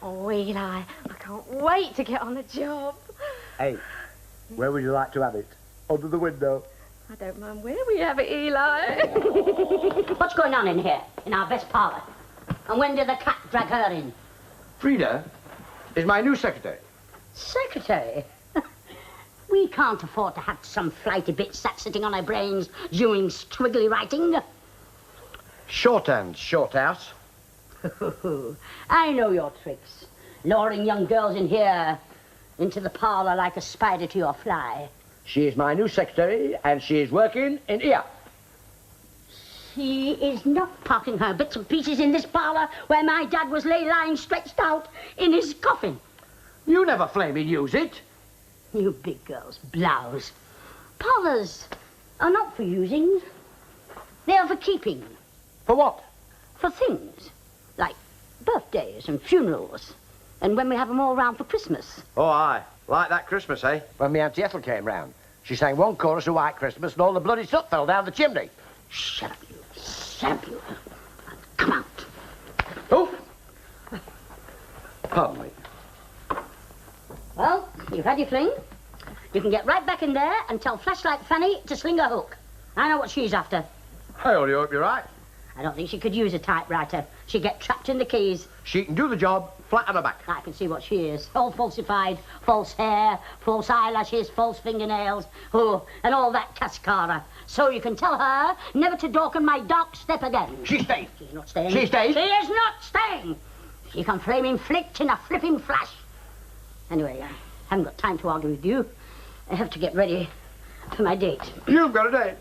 Oh, Eli, I can't wait to get on the job. Hey, where would you like to have it? Under the window. I don't mind where we have it, Eli. What's going on in here, in our best parlour? And when did the cat drag her in? Frida is my new secretary. Secretary? We can't afford to have some flighty bitch sat sitting on her brains doing squiggly writing. Shorthand, short house. I know your tricks. Luring young girls in here into the parlour like a spider to your fly. She is my new secretary, and she is working in here. She is not parking her bits and pieces in this parlour where my dad was lying stretched out in his coffin. You never flaming use it. You big girls blouse. Parlours are not for using. They are for keeping. For what? For things. Like birthdays and funerals. And when we have them all round for Christmas. Oh, aye. Like that Christmas, eh? When my Auntie Ethel came round. She sang one chorus of White Christmas and all the bloody soot fell down the chimney. Shut up, you. Shut up, you. Come out. Oh! Pardon me. Well, you've had your fling. You can get right back in there and tell Flashlight Fanny to sling a hook. I know what she's after. I only hope you're right. I don't think she could use a typewriter. She'd get trapped in the keys. She can do the job flat on her back. I can see what she is. All falsified. False hair, false eyelashes, false fingernails. Oh, and all that cascara. So you can tell her never to darken my dark step again. She stays. She's not staying. She stays. She is not staying. She can flaming flick in a flipping flash. Anyway, I haven't got time to argue with you. I have to get ready for my date. You've got a date.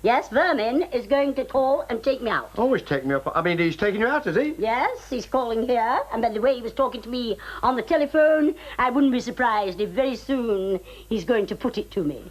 Yes, Vermin is going to call and take me out. Always take me up. I mean, he's taking you out, is he? Yes, he's calling here. And by the way he was talking to me on the telephone, I wouldn't be surprised if very soon he's going to put it to me.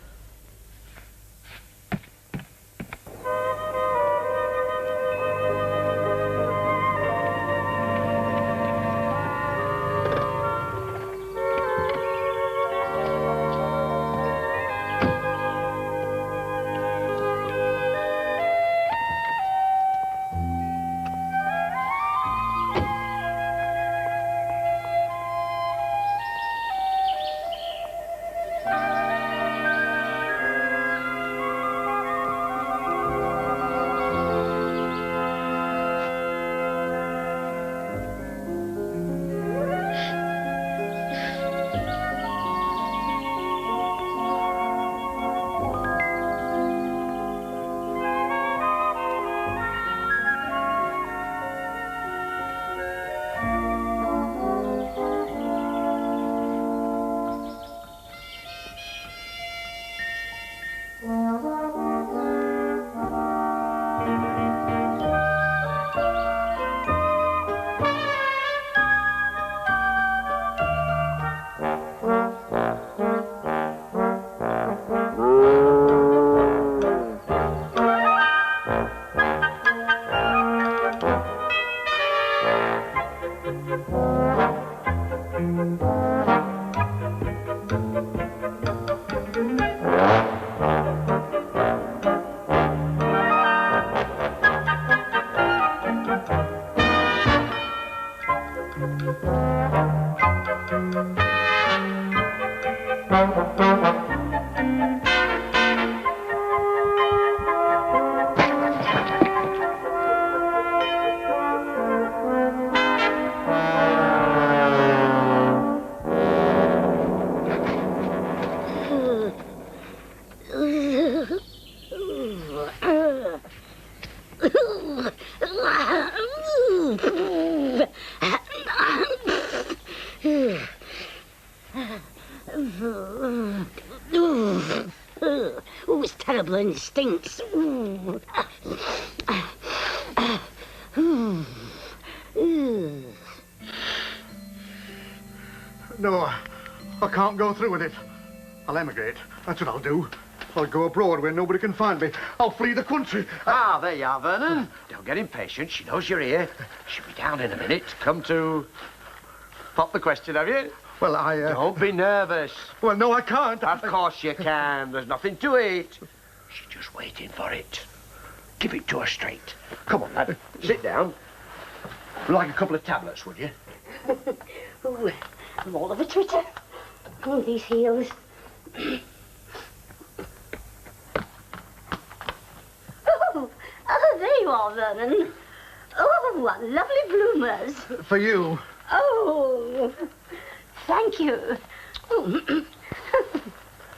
Oh, it's terrible and it stinks. No, I can't go through with it. I'll emigrate. That's what I'll do. I'll go abroad where nobody can find me. I'll flee the country. Ah, there you are, Vernon. Don't get impatient. She knows you're here. She'll be down in a minute. Come to... pop the question, have you? Well, Don't be nervous. Well, no, I can't. Of course you can. There's nothing to it. She's just waiting for it. Give it to her straight. Come on, lad. Sit down. Like a couple of tablets, would you? Ooh, I'm all of a twitter. Oh, these heels. Oh, there you are, Vernon. Oh, what lovely bloomers. For you. Oh, thank you. Oh.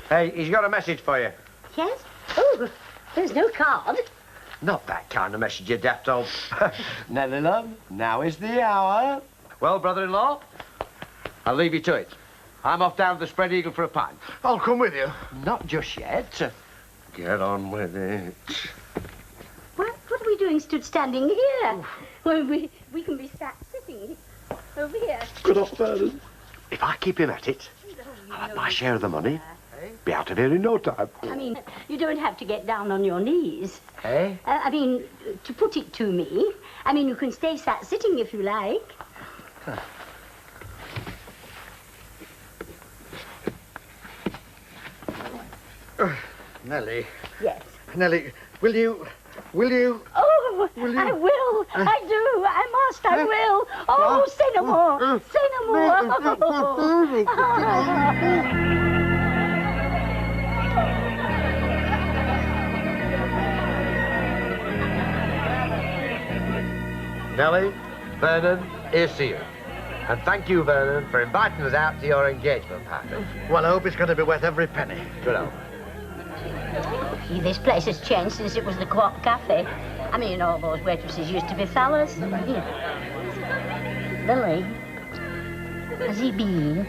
Hey, he's got a message for you. Yes? Oh, there's no card. Not that kind of message, you daft old... Nelly, love, now is the hour. Well, brother-in-law, I'll leave you to it. I'm off down to the Spread Eagle for a pint. I'll come with you. Not just yet. Get on with it. What are we doing standing here? Well, we can be sat sitting over here. Good off, Vernon. If I keep him at it, I'll have my share of the money. Be out of here in no time. I mean, you don't have to get down on your knees. Eh? I mean, to put it to me, I mean, you can stay sat sitting if you like. Huh. Nellie. Yes. Nellie, will you... Oh, I will. I do. I must. I will. Oh, say no more. Say no more. Nellie, Vernon, here's to you. And thank you, Vernon, for inviting us out to your engagement party. Well, I hope it's going to be worth every penny. Good on. This place has changed since it was the Co-op Cafe. I mean, all those waitresses used to be fellas. Billy, has he been?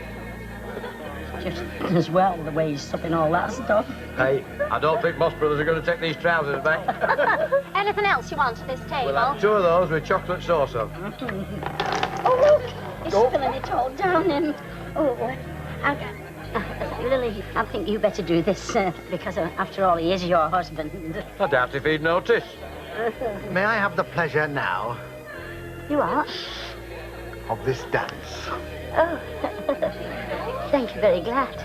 Just as well, the way he's supping all that stuff. Hey, I don't think most brothers are going to take these trousers, mate. Anything else you want at this table? We'll have 2 of those with chocolate sauce on. Oh, look! He's spilling it all down him. Oh, Lily, I think you better do this, because after all, he is your husband. I doubt if he'd notice. May I have the pleasure now You are? of this dance? Oh, thank you, very glad.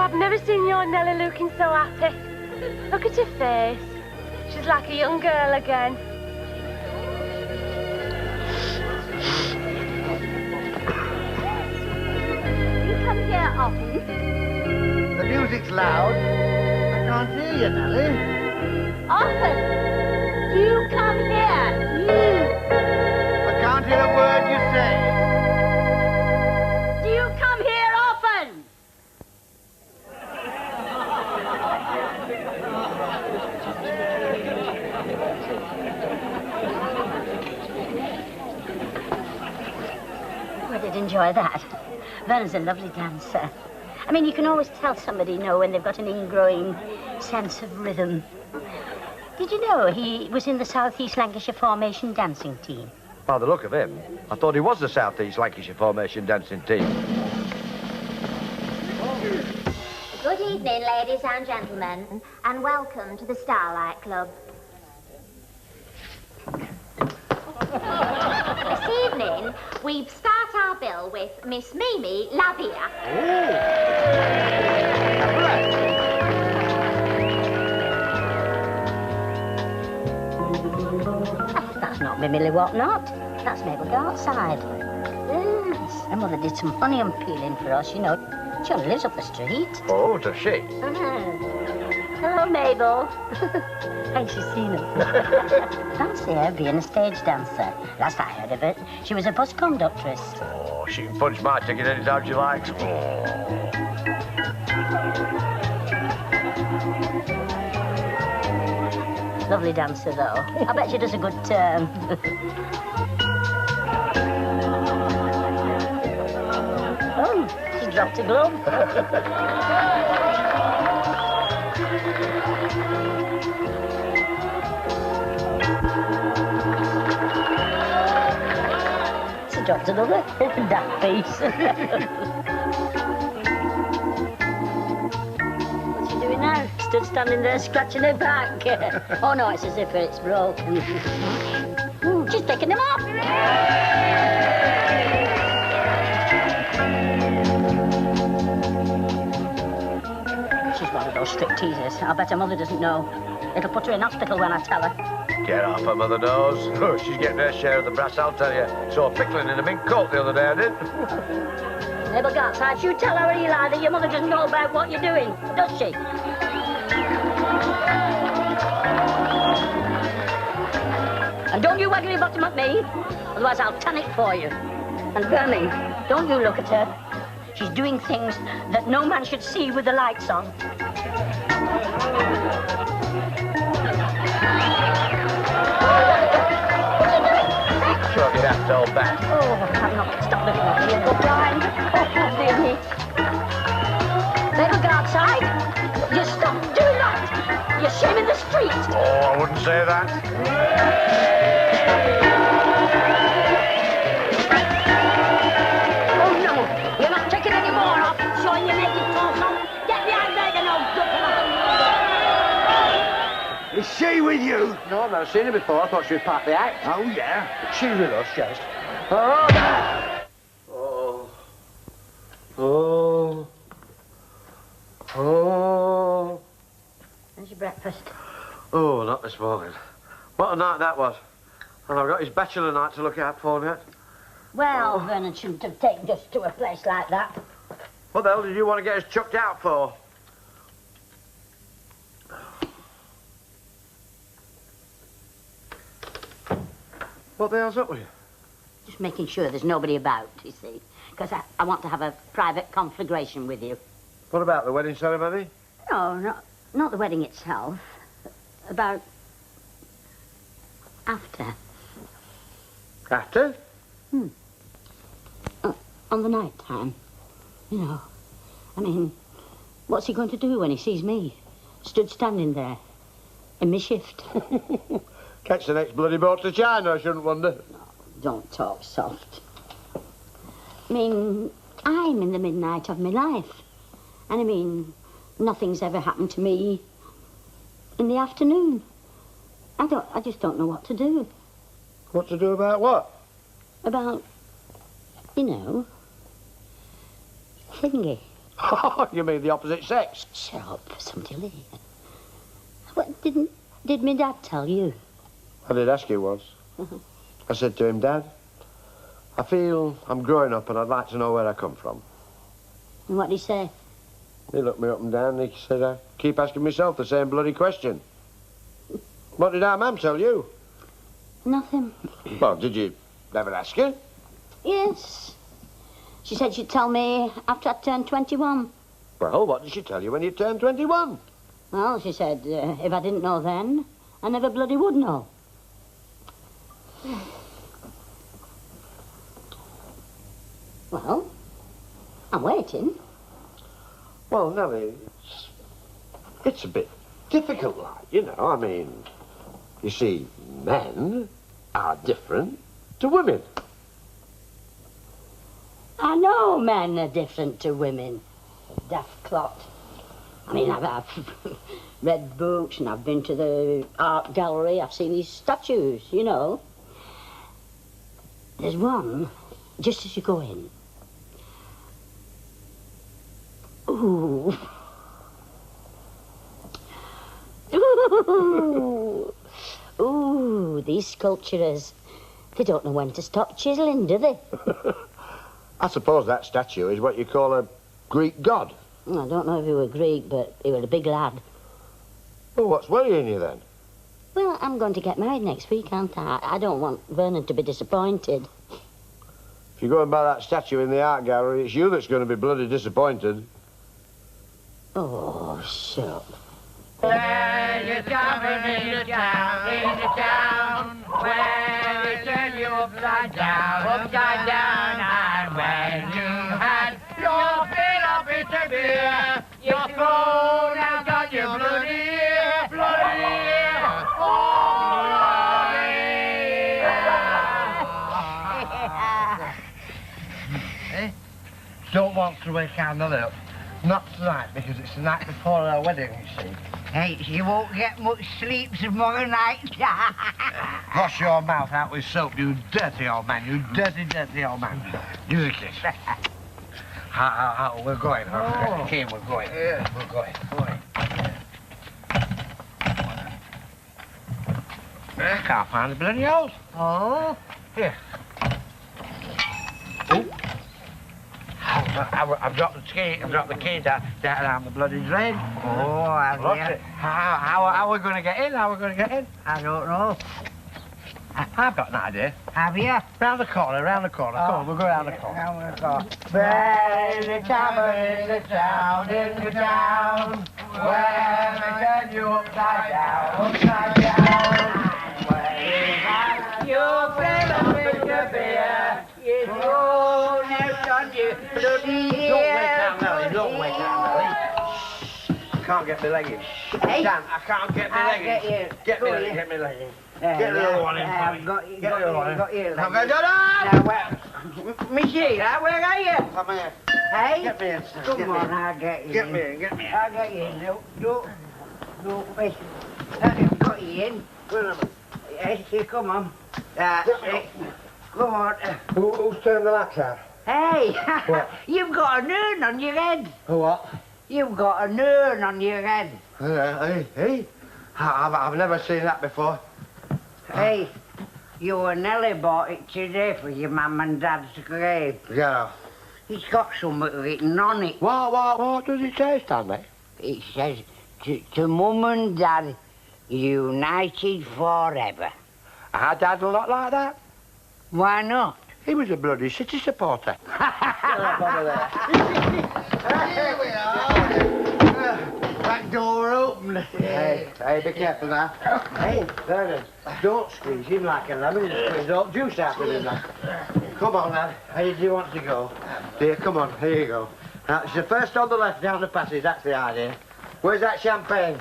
I've never seen your Nellie looking so happy. Look at her face. She's like a young girl again. You come here often? The music's loud. I can't hear you, Nellie. Often? Do you come here? I can't hear a word you say. Do you come here often? I did enjoy that. Vernon's a lovely dancer. I mean, you can always tell somebody, when they've got an ingrowing sense of rhythm. Did you know he was in the South East Lancashire Formation dancing team? By the look of him, I thought he was the South East Lancashire Formation dancing team. Good evening, ladies and gentlemen, and welcome to the Starlight Club. This evening, we've started start our bill with Miss Mimi Lavia. That's not Mimily Whatnot. That's Mabel Gartside. Yes. Her mother did some onion peeling for us, you know. She only lives up the street. Oh, does she? Hello, Mabel. Ain't she seen her? Fancy her being a stage dancer. Last I heard of it, she was a bus conductress. Oh, she can punch my ticket any time she likes. Lovely dancer, though. I bet she does a good turn. Oh, she dropped a glove. She dropped another. That piece. What's she doing now? Stood standing there scratching her back. Oh no, it's a zipper, it's broken. Ooh, she's picking them up. She's one of those strict teasers. I'll bet her mother doesn't know. It'll put her in hospital when I tell her. Get off, her mother knows. Oh, she's getting her share of the brass, I'll tell you. Saw pickling in a mink coat the other day, I did. Mabel Gartside, you tell her, Eli, that your mother doesn't know about what you're doing, does she? And don't you waggle your bottom at me, otherwise I'll tan it for you. And Bernie, don't you look at her. She's doing things that no man should see with the lights on. Sure, get after old bat. Oh, I'm not stop looking at me and go blind. Oh, dear me. Mabel Gartside, you stop doing that. You're shaming the street. Oh, I wouldn't say that. Oh, no. You're not taking any more off, showing your naked torso. Get behind there, you know, good for nothing. Is she with you? No, I've never seen her before. I thought she was part of the act. Oh, yeah. She's with us, yes. Oh, oh. Oh. Oh. How's your breakfast? Oh, not this morning. What a night that was. And I've got his bachelor night to look out for yet. Well, Vernon shouldn't have taken us to a place like that. What the hell did you want to get us chucked out for? What the hell's up with you? Just making sure there's nobody about, you see. Because I want to have a private conflagration with you. What about the wedding ceremony? No, not the wedding itself. About... after. After? On the night time. You know. I mean, what's he going to do when he sees me? Stood standing there. In my shift. Catch the next bloody boat to China, I shouldn't wonder. No, don't talk soft. I mean, I'm in the midnight of my life. And I mean, nothing's ever happened to me in the afternoon. I just don't know what to do. What to do about what? About, you know, thingy. Oh, you mean the opposite sex? Shut up, somebody. What, did my dad tell you? I did ask you once. I said to him, Dad, I feel I'm growing up and I'd like to know where I come from. And what did he say? He looked me up and down and he said, I keep asking myself the same bloody question. What did our mum tell you? Nothing. Well, did you never ask her? Yes. She said she'd tell me after I turned 21. Well, what did she tell you when you turned 21? Well, she said if I didn't know then, I never bloody would know. Well, I'm waiting. Well, Nellie, it's a bit difficult, like, you know. I mean, you see, men are different to women. I know men are different to women. Daft clot. I mean, I've read books and I've been to the art gallery. I've seen these statues, you know. There's one just as you go in. Ooh. Ooh. Ooh, these sculptures. They don't know when to stop chiselling, do they? I suppose that statue is what you call a Greek god. I don't know if he were Greek, but he was a big lad. Well, what's worrying you then? Well, I'm going to get married next week, aren't I? I don't want Vernon to be disappointed. If you're going by that statue in the art gallery, it's you that's going to be bloody disappointed. Oh, shut up. When you're coming in the town, where they turn you upside down, and when you had your fill up into beer, you're thrown out on your bloody Don't want to wake candle up. Not tonight, because it's the night before our wedding, you see. Hey, you won't get much sleep tomorrow night. Wash your mouth out with soap, you dirty old man. You dirty, dirty old man. Give us a kiss. We're going. Oh. Kim, we're going. Yeah. We're going. I can't find the bloody holes. Oh? Here. Oh. I've dropped the key. I've dropped the key down the bloody drain. Oh, have Look you? it. How are we going to get in? How are we going to get in? I don't know. I've got an idea. Have you? Round the corner, round the corner. Oh, Come on, we'll go round the corner. Round the corner. Where is the tavern in the town, where they turn you upside down, where you fill up with your beer, you throw out on your bloody ear. Don't wake up, Nelly. I can't get my leggings. Hey. Dan, I can't get my leggings. Get me leggings. Get the other one in for me. Got you, Get the other one in. got you. Now, go, Dad! Now, well, Miss Sheila, where are you? Come here. Hey? Get me in. Come on, I'll get you Get in. me in, get me in. I'll get you in. Don't wait. I've got you in. Where am I? Hey, come on. That's it. Come on. Who's turned the lights out? Hey, What? you've got an urn on your head. What? You've got an urn on your head. Hey? I've never seen that before. Hey, you and Nellie bought it today for your mum and dad's grave. Yeah. It's got something written on it. What does it say, Stanley? It says, to mum and dad, united forever. Our dad will not like that. Why not? He was a bloody City supporter. Here we are. Back door open. Hey, be careful now. Hey, Vernon, don't squeeze him like a lemon. You squeeze all juice out of him now. Come on, lad. How do you want to go? Dear, come on. Here you go. Now, it's the first on the left down the passage. That's the idea. Where's that champagne?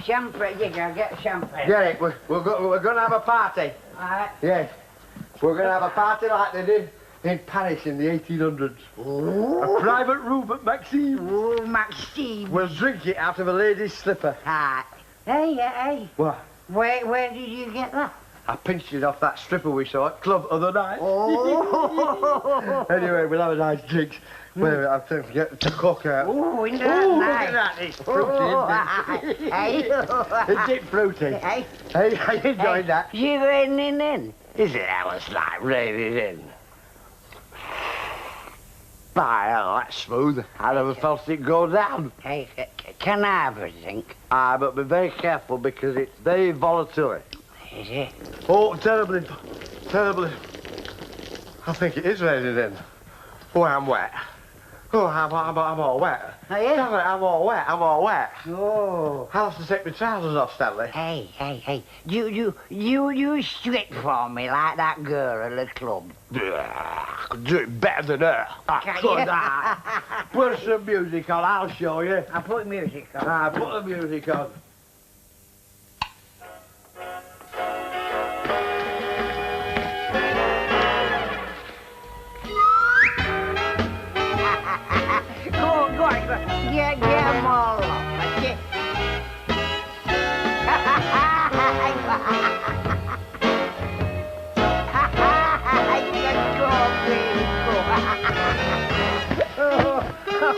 Champagne, you can get champagne. Get it. We're going to have a party. All right. Yes. We're going to have a party like they did in Paris in the 1800s. Ooh. A private room at Maxime's. Oh, Maxime. We'll drink it out of a lady's slipper. Right. Hey. What? Where did you get that? I pinched it off that stripper we saw at club other night. Oh. Anyway, we'll have a nice drink. Wait a minute, I've to get the cook out. Oh, isn't that nice? Look at that. It's fruity, isn't it? Hey. Isn't it fruity? Hey. Hey, I enjoyed that. You raining in? Is it how it's like raining in? By hell, that's smooth. I never felt it go down. Hey, can I have a drink? But be very careful because it's very volatile. Is it? Oh, terribly. I think it is raining in. Oh, I'm wet. Oh, I'm all wet. Are you? I'm all wet. Oh. I'll have to take my trousers off, Stanley. Hey. You strip for me like that girl at the club. I could do it better than her. Can Could you? I? Put some music on, I'll show you. I'll put music on. Put the music on. Go on. Get 'em all off. Okay? Good girl, baby. Get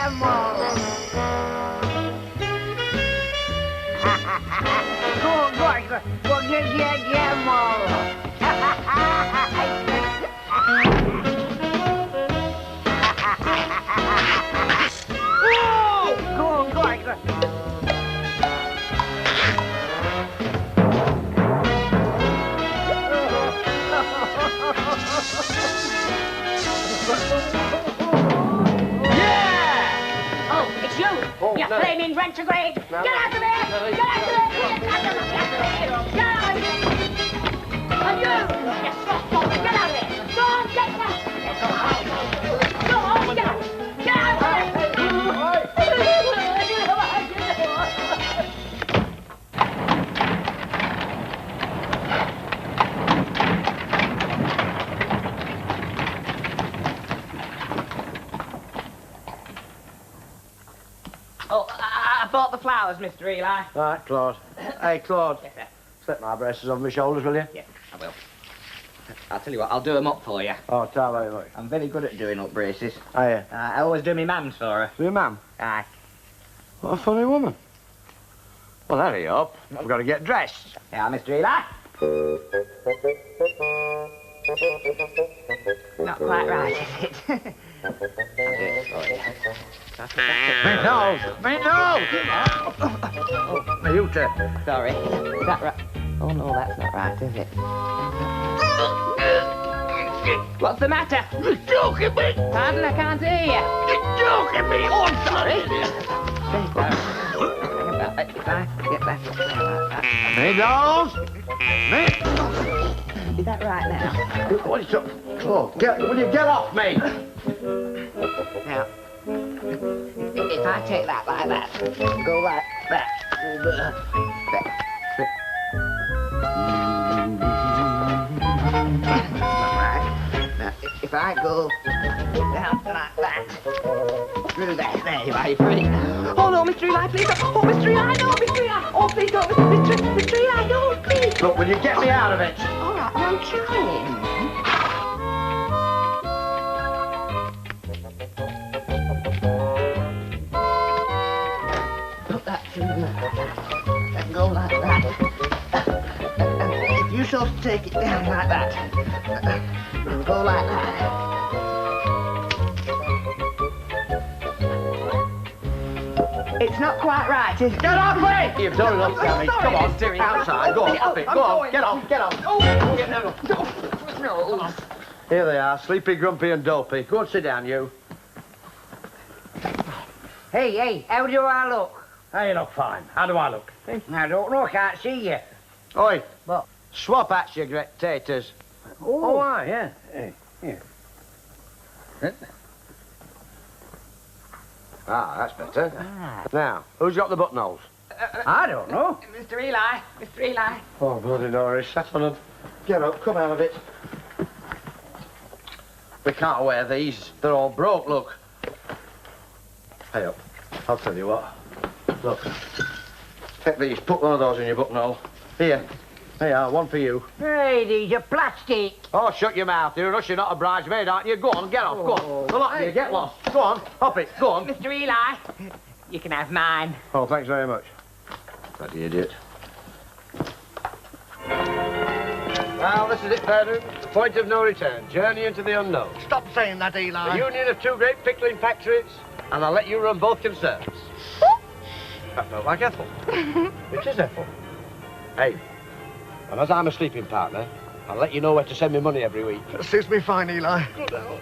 'em all. Go on, get 'em all. Go on. Oh, it's you! Oh, you no. flaming retrograde! No. Get out of there! Get out of there! Get out of there! Get out of there! And you! You soft dog! Get out of there! Go on, get out! Go on, get out! Get out of there! Oh, I bought the flowers, Mr. Eli. Right, Claude. Hey, Claude. Yes, sir. Slip my braces over my shoulders, will you? Yeah, I will. I'll tell you what, I'll do them up for you. Oh, thank you very much. I'm very good at doing up braces. Oh, yeah. I always do my mams for her. Your mum? Aye. What a funny woman. Well, hurry up. I've got to get dressed. Yeah, Mr. Eli. Not quite right, is it? I'll do it for you. Me nose! Me nose! Oh, my Utah. Sorry. Is that right? Oh, no, that's not right, is it? What's the matter? You're joking me! Pardon, I can't hear you. You're joking me! Oh, I'm sorry! If I get that. Me nose! Is that right now? What is up? Claude, will you get off me? Now, if I take that like that, go like that, right. Now, if I go down like that, through there you are, you're free. Oh no, Mr. Eli, please don't. Oh, Mr. Eli, no, Mr. Eli. Oh, please don't, Mr. Eli, no, please. Look, will you get me out of it? All right, I'm trying. Put that through there. And go like that. And if you sort of take it down like that. And go like that. It's not quite right, is it? Get off me! You've done enough damage. Come on, outside. Go on, off it. Go on, get off, get off. No. Here they are, sleepy, grumpy and dopey. Go and sit down, you. Hey, how do I look? Hey, you look fine. How do I look? I don't know, I can't see you. Oi, What? swap hats, you great taters. Oh, aye, yeah. Hey, here. Ah, that's better. Now, who's got the buttonholes? I don't know. Mr. Eli, Mr. Eli. Oh, bloody Norris, settle them. Get up, come out of it. We can't wear these. They're all broke, look. Hey up. I'll tell you what. Look. Take these, put one of those in your buttonhole. Here. There you are, one for you. Hey, these are plastic. Oh, shut your mouth. You're rushing, not a bridesmaid, aren't you? Go on, get off, go on. The lot of you, get lost. Go on, hop it, go on. Mr. Eli, you can have mine. Oh, thanks very much. Bloody idiot. Well, this is it, Perdon. The point of no return. Journey into the unknown. Stop saying that, Eli. The union of two great pickling factories, and I'll let you run both concerns. That felt like Ethel. Which is Ethel? Hey, and as I'm a sleeping partner, I'll let you know where to send me money every week. Suits me fine, Eli. Good now.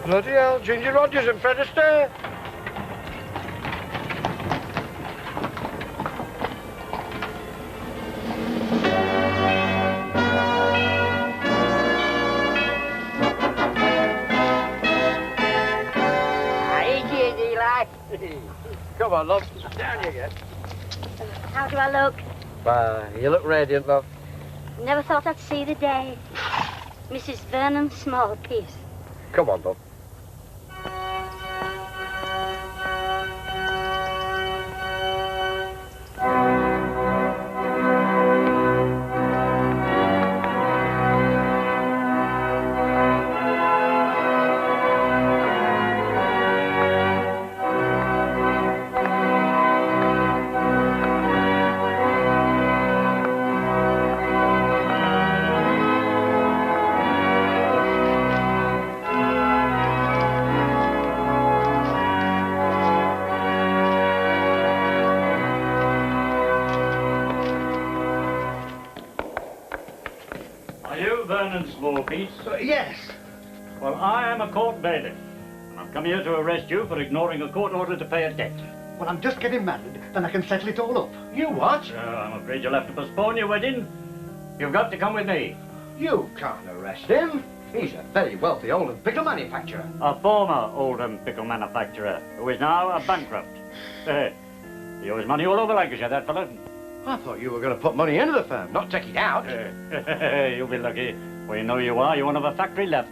Bloody hell, Ginger Rogers and Fred Astaire. Come on, love. Down you get. How do I look? Why, you look radiant, love. Never thought I'd see the day. Mrs. Vernon Smallpiece. Come on, love. Smallpiece? Yes. Well, I am a court bailiff, and I've come here to arrest you for ignoring a court order to pay a debt. Well, I'm just getting married, then I can settle it all up. You what? I'm afraid you'll have to postpone your wedding. You've got to come with me. You can't arrest him. He's a very wealthy old pickle manufacturer. A former old pickle manufacturer who is now a bankrupt. He owes money all over Lancashire, that fellow. I thought you were going to put money into the firm, not take it out. You'll be lucky. We know you are. You won't have a factory left.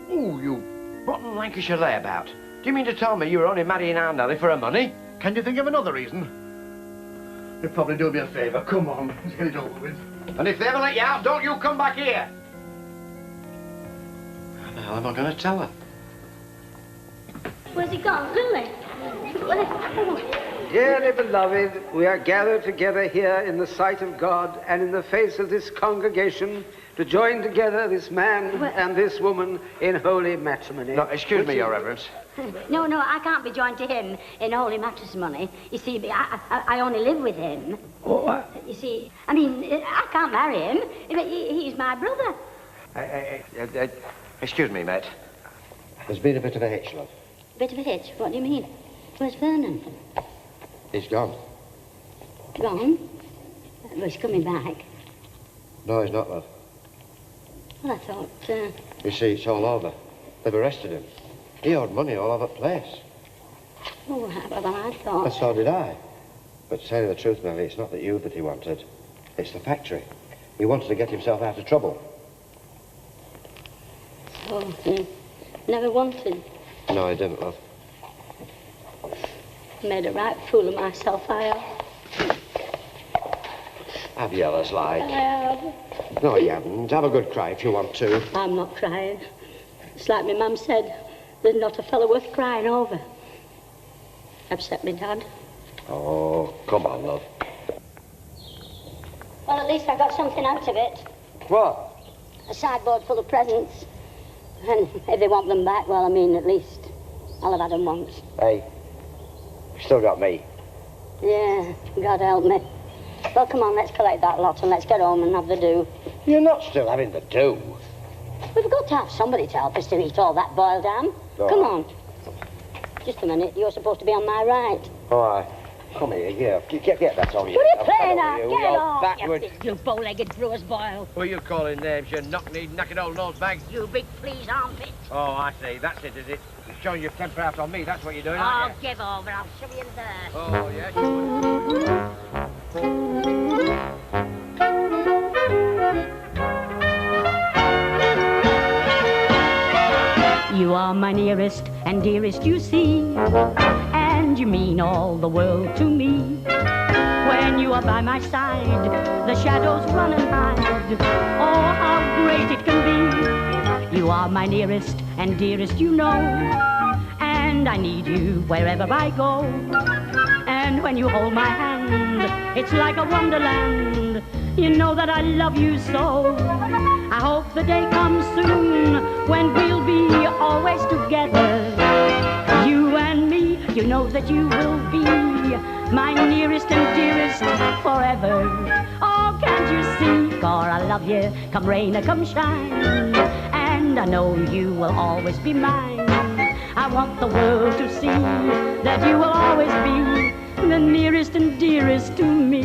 Oh, you rotten Lancashire layabout. Do you mean to tell me you were only marrying our Nellie for her money? Can you think of another reason? You'll probably do me a favour. Come on, let's get it over with. And if they ever let you out, don't you come back here. How the hell am I going to tell her? Where's he gone, Lily? Dearly beloved, we are gathered together here in the sight of God and in the face of this congregation to join together this man and this woman in holy matrimony. No, excuse me, Your Reverence. No, I can't be joined to him in holy matrimony. You see, I only live with him. Oh, You see, I mean, I can't marry him. He's my brother. Excuse me, mate. There's been a bit of a hitch, love. Bit of a hitch? What do you mean? Where's Vernon? He's gone. Gone? Well, he's coming back. No, he's not, love. Well, I thought, You see, it's all over. They've arrested him. He owed money all over the place. Oh, well, I thought... And so did I. But to tell you the truth, Nellie, it's not you that he wanted. It's the factory. He wanted to get himself out of trouble. Oh, never wanted. No, he didn't, love. Made a right fool of myself, I have. Have you, as like? I have. No, you haven't. Have a good cry if you want to. I'm not crying. It's like my mum said, there's not a fellow worth crying over. Upset me, Dad. Oh, come on, love. Well, at least I got something out of it. What? A sideboard full of presents. And if they want them back, well, I mean, at least I'll have had them once. Hey, you still got me. Yeah, God help me. Well, come on, let's collect that lot and let's get home and have the do. You're not still having the do. We've got to have somebody to help us to eat all that boiled ham. Oh. Come on. Just a minute, you're supposed to be on my right. All right. Come here, Get that on you. What are you playing at? Get you off, backward. you bow-legged brewer's boil. Who are you calling names, you knock-kneed, knackered old nosebags? You big flea's armpit. Oh, I see. That's it, is it? You're showing your temper out on me. That's what you're doing, Oh, aren't you? give over. I'll shove you in there. Oh, yeah? You are my nearest and dearest, you see, and you mean all the world to me. When you are by my side, the shadows run and hide. Oh, how great it can be. You are my nearest and dearest, you know, and I need you wherever I go. And when you hold my hand, it's like a wonderland. You know that I love you so. I hope the day comes soon when we'll be always together. You and me, you know that you will be my nearest and dearest forever. Oh, can't you see? For I love you, come rain or come shine. And I know you will always be mine. I want the world to see that you will always be the nearest and dearest to me.